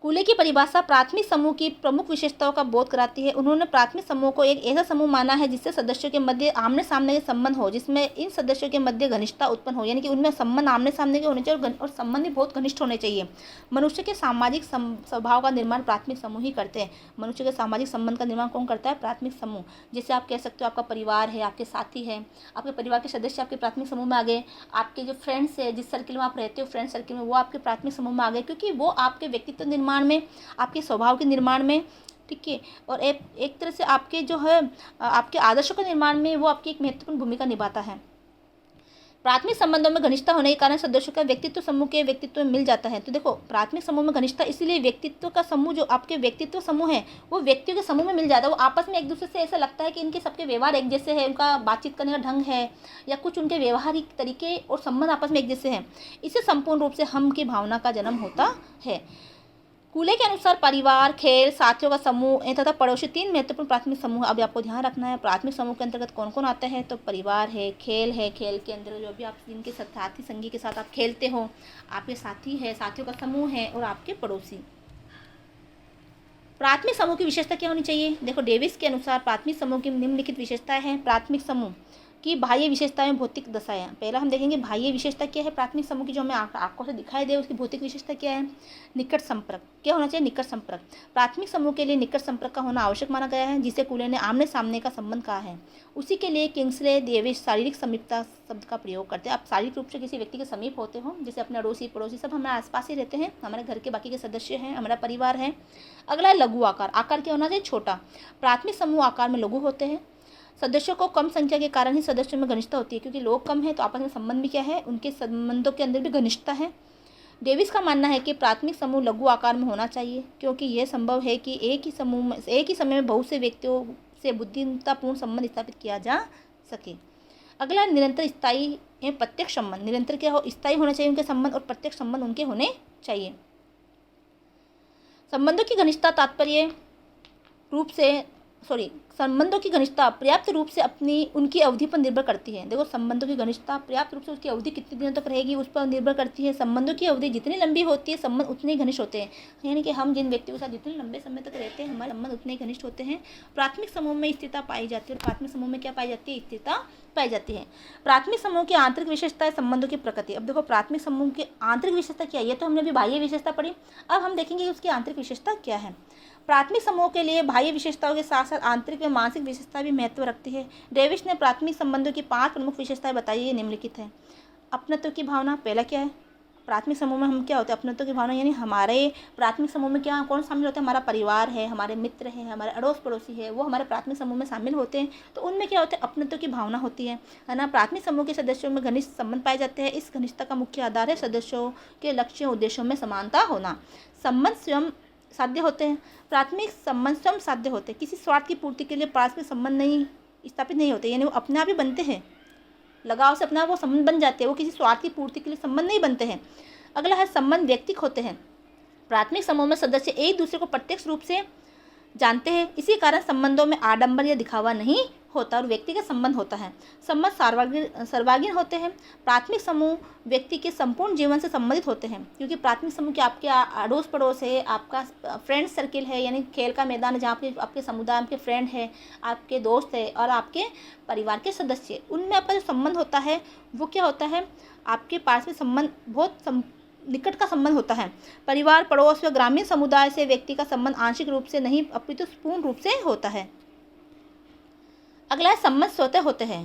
Speaker 1: कूले की परिभाषा प्राथमिक समूह की प्रमुख विशेषताओं का बोध कराती है। उन्होंने प्राथमिक समूह को एक ऐसा समूह माना है जिससे सदस्यों के मध्य आमने सामने के संबंध हो, जिसमें इन सदस्यों के मध्य घनिष्ठता उत्पन्न हो, यानी कि उनमें संबंध आमने सामने के होने चाहिए और संबंध भी बहुत घनिष्ठ होने चाहिए। मनुष्य के सामाजिक स्वभाव का निर्माण प्राथमिक समूह ही करते हैं। मनुष्य के सामाजिक संबंध का निर्माण कौन करता है? प्राथमिक समूह। जैसे आप कह सकते हो आपका परिवार है, आपके साथी है, आपके परिवार के सदस्य आपके प्राथमिक समूह में आ गए। आपके जो फ्रेंड्स है, जिस सर्किल में आप रहते हो, फ्रेंड सर्किल में, वो आपके प्राथमिक समूह में आ गए, क्योंकि वो आपके व्यक्तित्व निर्माण में, आपके स्वभाव के निर्माण में, ठीक है, और एक तरह से आपके जो है आपके आदर्शों के निर्माण में वो आपकी एक महत्वपूर्ण भूमिका निभाता है। प्राथमिक संबंधों में घनिष्ठता होने के कारण सदस्यों का व्यक्तित्व समूह के व्यक्तित्व में मिल जाता है। तो देखो, प्राथमिक समूह में घनिष्ठता इसीलिए व्यक्तित्व का समूह, जो आपके व्यक्तित्व समूह है, वो व्यक्तियों के समूह में मिल जाता है। वो आपस में एक दूसरे से ऐसा लगता है कि इनके सबके व्यवहार एक जैसे है, उनका बातचीत करने का ढंग है या कुछ उनके व्यवहारिक तरीके और संबंध आपस में एक जैसे हैं। इससे संपूर्ण रूप से हम की भावना का जन्म होता है। कूले के अनुसार परिवार, खेल, साथियों का समूह तथा पड़ोसी तीन महत्वपूर्ण प्राथमिक समूह अब आपको ध्यान रखना है। प्राथमिक समूह के अंतर्गत कौन कौन आते हैं? तो परिवार है, खेल के अंदर जो भी आप जिनके साथी संगी के साथ आप खेलते हो, आपके साथी है, साथियों का समूह है, और आपके पड़ोसी। प्राथमिक समूह की विशेषता क्या होनी चाहिए? देखो, डेविस के अनुसार प्राथमिक समूह की निम्नलिखित विशेषताएं हैं। प्राथमिक समूह की बाह्य विशेषताएं, भौतिक दशाएं। पहला हम देखेंगे बाह्य विशेषता क्या है प्राथमिक समूह की, जो हमें आंखों से दिखाई दे, उसकी भौतिक विशेषता क्या है? निकट संपर्क। क्या होना चाहिए? निकट संपर्क। प्राथमिक समूह के लिए निकट संपर्क का होना आवश्यक माना गया है, जिसे कूले ने आमने सामने का संबंध कहा है। उसी के लिए किंग्सले डेविस शारीरिक समीपता शब्द का प्रयोग करते हैं। आप शारीरिक रूप से किसी व्यक्ति के समीप होते हो, जैसे अपने अड़ोसी पड़ोसी सब हमारे आसपास ही रहते हैं, हमारे घर के बाकी के सदस्य हैं, हमारा परिवार है। अगला है लघु आकार। आकार क्या होना चाहिए? छोटा। प्राथमिक समूह आकार में लघु होते हैं। सदस्यों को कम संख्या के कारण ही सदस्यों में घनिष्ठता होती है, क्योंकि लोग कम हैं तो आपस में संबंध भी क्या है? उनके संबंधों के अंदर भी घनिष्ठता है। डेविस का मानना है कि प्राथमिक समूह लघु आकार में होना चाहिए, क्योंकि यह संभव है कि एक ही समय में बहुत से व्यक्तियों से बुद्धिमत्तापूर्ण संबंध स्थापित किया जा सके। अगला निरंतर, स्थायी एवं प्रत्यक्ष संबंध। निरंतर क्या हो? स्थायी होना चाहिए उनके संबंध, और प्रत्यक्ष संबंध उनके होने चाहिए। संबंधों की घनिष्ठता संबंधों की घनिष्ठता पर्याप्त रूप से उनकी अवधि पर निर्भर करती है। देखो, संबंधों की घनिष्ठता पर्याप्त रूप से उसकी अवधि कितने दिनों तक रहेगी उस पर निर्भर करती है। संबंधों की अवधि जितनी लंबी होती है, संबंध उतने ही घनिष्ठ होते हैं। यानी कि हम जिन व्यक्तियों के साथ जितने लंबे समय तक रहते हैं, हमारे संबंध उतने ही घनिष्ठ होते हैं। प्राथमिक समूह में स्थिरता पाई जाती है, और प्राथमिक समूह में क्या पाई जाती है? स्थिरता पाई जाती है। प्राथमिक समूह की आंतरिक विशेषता है संबंधों की प्रकृति। अब देखो, प्राथमिक समूह की आंतरिक विशेषता क्या है? ये तो हमने अभी बाह्य विशेषता पढ़ी, अब हम देखेंगे उसकी आंतरिक विशेषता क्या है। प्राथमिक समूह के लिए बाह्य विशेषताओं के साथ साथ आंतरिक व मानसिक विशेषता भी महत्व रखती है। डेविस ने प्राथमिक संबंधों की 5 प्रमुख विशेषताएं बताई, ये निम्नलिखित है। अपनत्व की भावना। पहला क्या है? प्राथमिक समूह में हम क्या होते हैं? अपनत्व की भावना, यानी हमारे प्राथमिक समूह में क्या कौन शामिल होता है? हमारा परिवार है, हमारे मित्र हैं, हमारे अड़ोस पड़ोसी है, वो हमारे प्राथमिक समूह में शामिल होते हैं। तो उनमें क्या होता है? अपनत्व की भावना होती है ना। प्राथमिक समूह के सदस्यों में घनिष्ठ संबंध पाए जाते हैं। इस घनिष्ठता का मुख्य आधार है सदस्यों के लक्ष्यों उद्देश्यों में समानता होना। संबंध स्वयं साध्य होते हैं। प्राथमिक संबंध स्वयं साध्य होते हैं, किसी स्वार्थ की पूर्ति के लिए पारस्परिक संबंध नहीं स्थापित नहीं होते, यानी वो अपने आप ही बनते हैं, लगाव से अपना वो संबंध बन जाते हैं, वो किसी स्वार्थ की पूर्ति के लिए संबंध नहीं बनते हैं। अगला है संबंध व्यक्तिक होते हैं। प्राथमिक समूह में सदस्य एक दूसरे को प्रत्यक्ष रूप से जानते हैं, इसी कारण संबंधों में आडंबर या दिखावा नहीं होता है और व्यक्तिगत संबंध होता है। संबंध सर्वांगीण होते हैं। प्राथमिक समूह व्यक्ति के संपूर्ण जीवन से संबंधित होते हैं, क्योंकि प्राथमिक समूह के आपके अड़ोस पड़ोस है, आपका फ्रेंड सर्किल है, यानी खेल का मैदान है जहाँ पे आपके समुदाय आपके फ्रेंड है, आपके दोस्त है और आपके परिवार के सदस्य, उनमें आपका जो संबंध होता है वो क्या होता है, आपके पास में संबंध बहुत निकट का संबंध होता है। परिवार, पड़ोस व ग्रामीण समुदाय से व्यक्ति का संबंध आंशिक रूप से नहीं अपितु पूर्ण रूप से होता है। अगला है संबंध स्वतः होते हैं।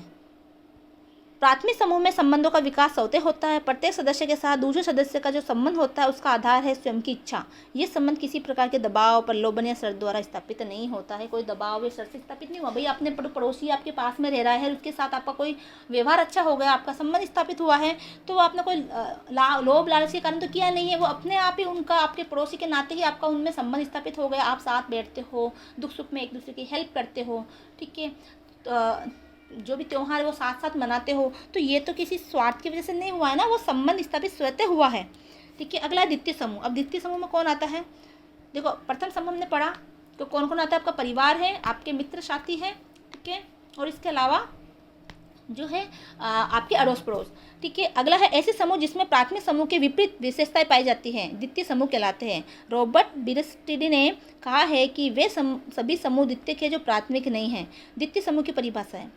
Speaker 1: प्राथमिक समूह में संबंधों का विकास स्वतः होता है। प्रत्येक सदस्य के साथ दूसरे सदस्य का जो संबंध होता है उसका आधार है स्वयं की इच्छा। ये संबंध किसी प्रकार के दबाव, प्रलोभन या शर्त द्वारा स्थापित नहीं होता है। कोई दबाव या शर्त से स्थापित नहीं हुआ। भाई आपने पड़ोसी आपके पास में रह रहा है, उसके साथ आपका कोई व्यवहार अच्छा हो गया, आपका संबंध स्थापित हुआ है, तो वो आपने कोई लोभ लालच के कारण तो किया नहीं है, वो अपने आप ही उनका आपके पड़ोसी के नाते ही आपका उनमें संबंध स्थापित हो गया। आप साथ बैठते हो, दुख सुख में एक दूसरे की हेल्प करते हो, ठीक है, जो भी त्योहार है वो साथ साथ मनाते हो, तो ये तो किसी स्वार्थ की वजह से नहीं हुआ है ना, वो संबंध स्थापित स्वतः हुआ है। ठीक है, अगला द्वितीय समूह। अब द्वितीय समूह में कौन आता है? देखो, प्रथम समूह हमने पढ़ा तो कौन कौन आता है? आपका परिवार है, आपके मित्र साथी है, ठीक है, और इसके अलावा जो है आपके अड़ोस पड़ोस। ठीक है, अगला है ऐसे समूह जिसमें प्राथमिक समूह के विपरीत विशेषताएं पाई जाती हैं, द्वितीय समूह कहलाते हैं। रॉबर्ट बिरस्टिडी ने कहा है कि वे सभी समूह द्वितीय के जो प्राथमिक नहीं हैं। द्वितीय समूह की परिभाषा है,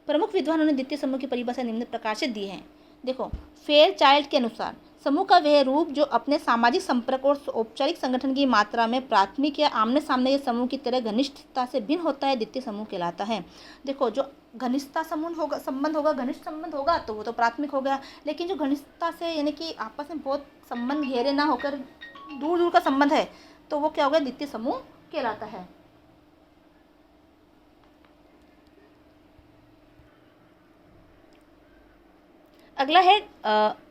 Speaker 1: प्रमुख विद्वानों ने द्वितीय समूह की परिभाषा निम्न प्रकार से दी है। देखो, फेयरचाइल्ड के अनुसार समूह का वह रूप जो अपने सामाजिक संपर्क और औपचारिक संगठन की मात्रा में प्राथमिक या आमने सामने के समूह की तरह घनिष्ठता से भिन्न होता है, द्वितीय समूह कहलाता है। देखो, जो घनिष्ठता संबंध होगा, घनिष्ठ संबंध होगा तो वो तो प्राथमिक हो गया, लेकिन जो घनिष्ठता से यानी कि आपस में बहुत संबंध गहरे ना होकर दूर दूर का संबंध है, तो वो क्या हो गया? द्वितीय समूह कहलाता है। अगला है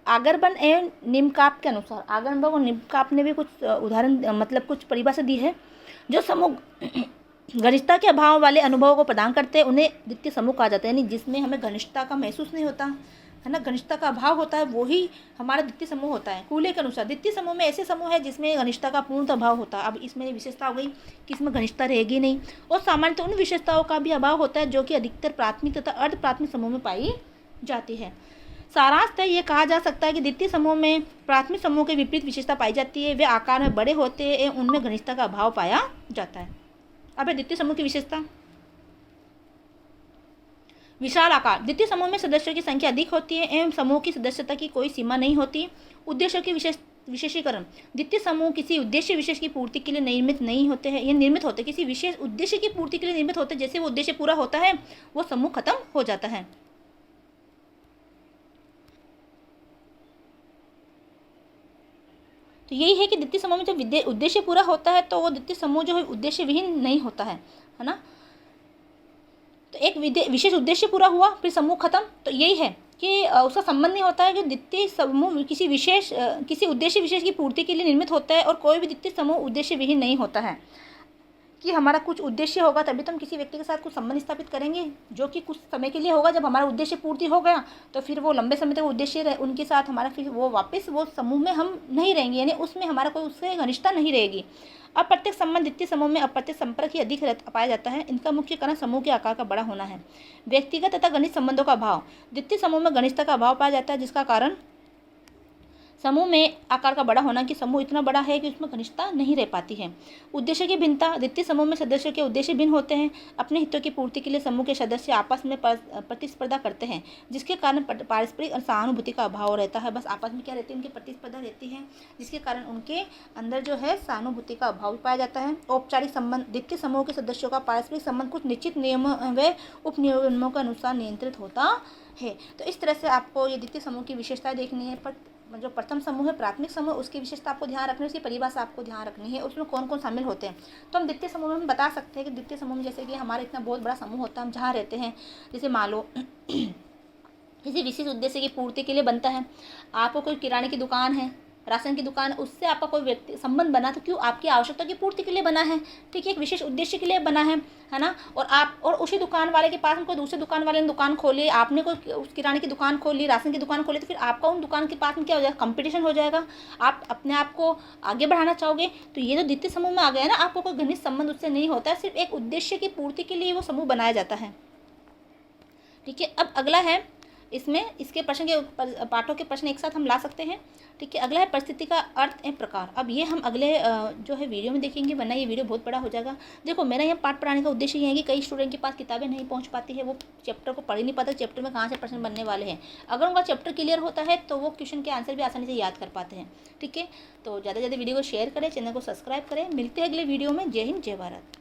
Speaker 1: आगरबन एवं निम्काप के अनुसार। आगरबन और निम्काप ने भी कुछ उदाहरण मतलब कुछ परिभाषा दी है। जो समूह घनिष्ठता के अभाव वाले अनुभवों को प्रदान करते हैं उन्हें द्वितीय समूह कहा जाता है। यानी जिसमें हमें घनिष्ठता का महसूस नहीं होता है ना, घनिष्ठता का अभाव होता है, वही हमारा द्वितीय समूह होता है। कूले के अनुसार द्वितीय समूह में ऐसे समूह है जिसमें घनिष्ठता का पूर्ण अभाव होता है। अब इसमें विशेषता हो गई कि इसमें घनिष्ठता रहेगी नहीं, और सामान्यतः उन विशेषताओं का भी अभाव होता है जो कि अधिकतर प्राथमिक तथा अर्ध प्राथमिक समूह में पाई जाती है। सारांशतः ये कहा जा सकता है कि द्वितीय समूह में प्राथमिक समूह के विपरीत विशेषता पाई जाती है। वे आकार में बड़े होते हैं एवं उनमें घनिष्ठता का अभाव पाया जाता है। अब है द्वितीय समूह की विशेषता। विशाल आकार। द्वितीय समूह में सदस्यों की संख्या अधिक होती है एवं समूह की सदस्यता की कोई सीमा नहीं होती। उद्देश्यों की विशेषीकरण। द्वितीय समूह किसी उद्देश्य विशेष की पूर्ति के लिए निर्मित नहीं होते हैं, ये निर्मित होते किसी विशेष उद्देश्य की पूर्ति के लिए निर्मित होते, जैसे वो उद्देश्य पूरा होता है वो समूह खत्म हो जाता है। तो यही है कि द्वितीय समूह में जब उद्देश्य पूरा होता है तो वो द्वितीय समूह जो है उद्देश्य विहीन नहीं होता है ना। तो एक विशेष उद्देश्य पूरा हुआ फिर समूह खत्म, तो यही है कि उसका संबंध नहीं होता है कि द्वितीय समूह किसी उद्देश्य विशेष की पूर्ति के लिए निर्मित होता है, और कोई भी द्वितीय समूह उद्देश्य विहीन नहीं होता है। कि हमारा कुछ उद्देश्य होगा तभी तो हम किसी व्यक्ति के साथ कुछ संबंध स्थापित करेंगे, जो कि कुछ समय के लिए होगा। जब हमारा उद्देश्य पूर्ति हो गया तो फिर वो लंबे समय तक उद्देश्य उनके साथ हमारा फिर वो वापस वो समूह में हम नहीं रहेंगे, यानी उसमें हमारा कोई उससे घनिष्ठता नहीं रहेगी। अप्रत्यक्ष संबंध द्वितीय समूह में अप्रत्यक्ष संपर्क ही अधिक पाया जाता है। इनका मुख्य कारण समूह के आकार का बड़ा होना है। व्यक्तिगत तथा घनिष्ठ संबंधों का अभाव। द्वितीय समूह में घनिष्ठता का अभाव पाया जाता है, जिसका कारण समूह में आकार का बड़ा होना कि समूह इतना बड़ा है कि उसमें घनिष्ठता नहीं रह पाती है। उद्देश्य की भिन्नता। द्वितीय समूह में सदस्यों के उद्देश्य भिन्न होते हैं। अपने हितों की पूर्ति के लिए समूह के सदस्य आपस में प्रतिस्पर्धा करते हैं, जिसके कारण पारस्परिक सहानुभूति का अभाव रहता है। बस आपस में क्या रहती है, उनकी प्रतिस्पर्धा रहती है, जिसके कारण उनके अंदर जो है सहानुभूति का अभाव पाया जाता है। औपचारिक संबंध। द्वितीय समूह के सदस्यों का पारस्परिक संबंध कुछ निश्चित नियमों व उपनियमों के अनुसार नियंत्रित होता है। तो इस तरह से आपको ये द्वितीय समूह की विशेषताएं देखनी है। पर जो प्रथम समूह है प्राथमिक समूह, उसकी विशेषता आपको ध्यान रखनी है, उसकी परिभाषा आपको ध्यान रखनी है, उसमें कौन कौन शामिल होते हैं। तो हम द्वितीय समूह में हम बता सकते हैं कि द्वितीय समूह में जैसे कि हमारा इतना बहुत बड़ा समूह होता है, हम जहाँ रहते हैं, जैसे मान लो किसी विशेष उद्देश्य की पूर्ति के लिए बनता है। आपको कोई किराने की दुकान है, राशन की दुकान, उससे आपका कोई व्यक्ति संबंध बना तो क्यों? आपकी आवश्यकता की पूर्ति के लिए बना है, ठीक है, एक विशेष उद्देश्य के लिए बना है ना। और उसी दुकान वाले के पास में कोई दूसरे दुकान वाले ने दुकान खोली, आपने कोई उस किराने की दुकान खोली, राशन की दुकान खोली, तो फिर आपका उन दुकान के पास में क्या हो जाएगा? कंपटीशन हो जाएगा। आप अपने आप को आगे बढ़ाना चाहोगे, तो ये जो द्वितीय समूह में आ गया ना, आपको कोई घनिष्ठ संबंध उससे नहीं होता है, सिर्फ एक उद्देश्य की पूर्ति के लिए वो समूह बनाया जाता है। ठीक है, अब अगला है, इसमें इसके प्रश्न के पाठों के प्रश्न एक साथ हम ला सकते हैं। ठीक है, अगला है परिस्थिति का अर्थ एवं प्रकार। अब ये हम अगले जो है वीडियो में देखेंगे, वरना ये वीडियो बहुत बड़ा हो जाएगा। देखो, मेरा यहाँ पाठ पढ़ाने का उद्देश्य ये है कि कई स्टूडेंट के पास किताबें नहीं पहुँच पाती है, वो चैप्टर को पढ़ ही नहीं पाता, चैप्टर में कहाँ से प्रश्न बनने वाले हैं। अगर उनका चैप्टर क्लियर होता है तो वो क्वेश्चन के आंसर भी आसानी से याद कर पाते हैं। ठीक है, तो ज़्यादा से ज़्यादा वीडियो को शेयर करें, चैनल को सब्सक्राइब करें। मिलते हैं अगले वीडियो में। जय हिंद, जय भारत।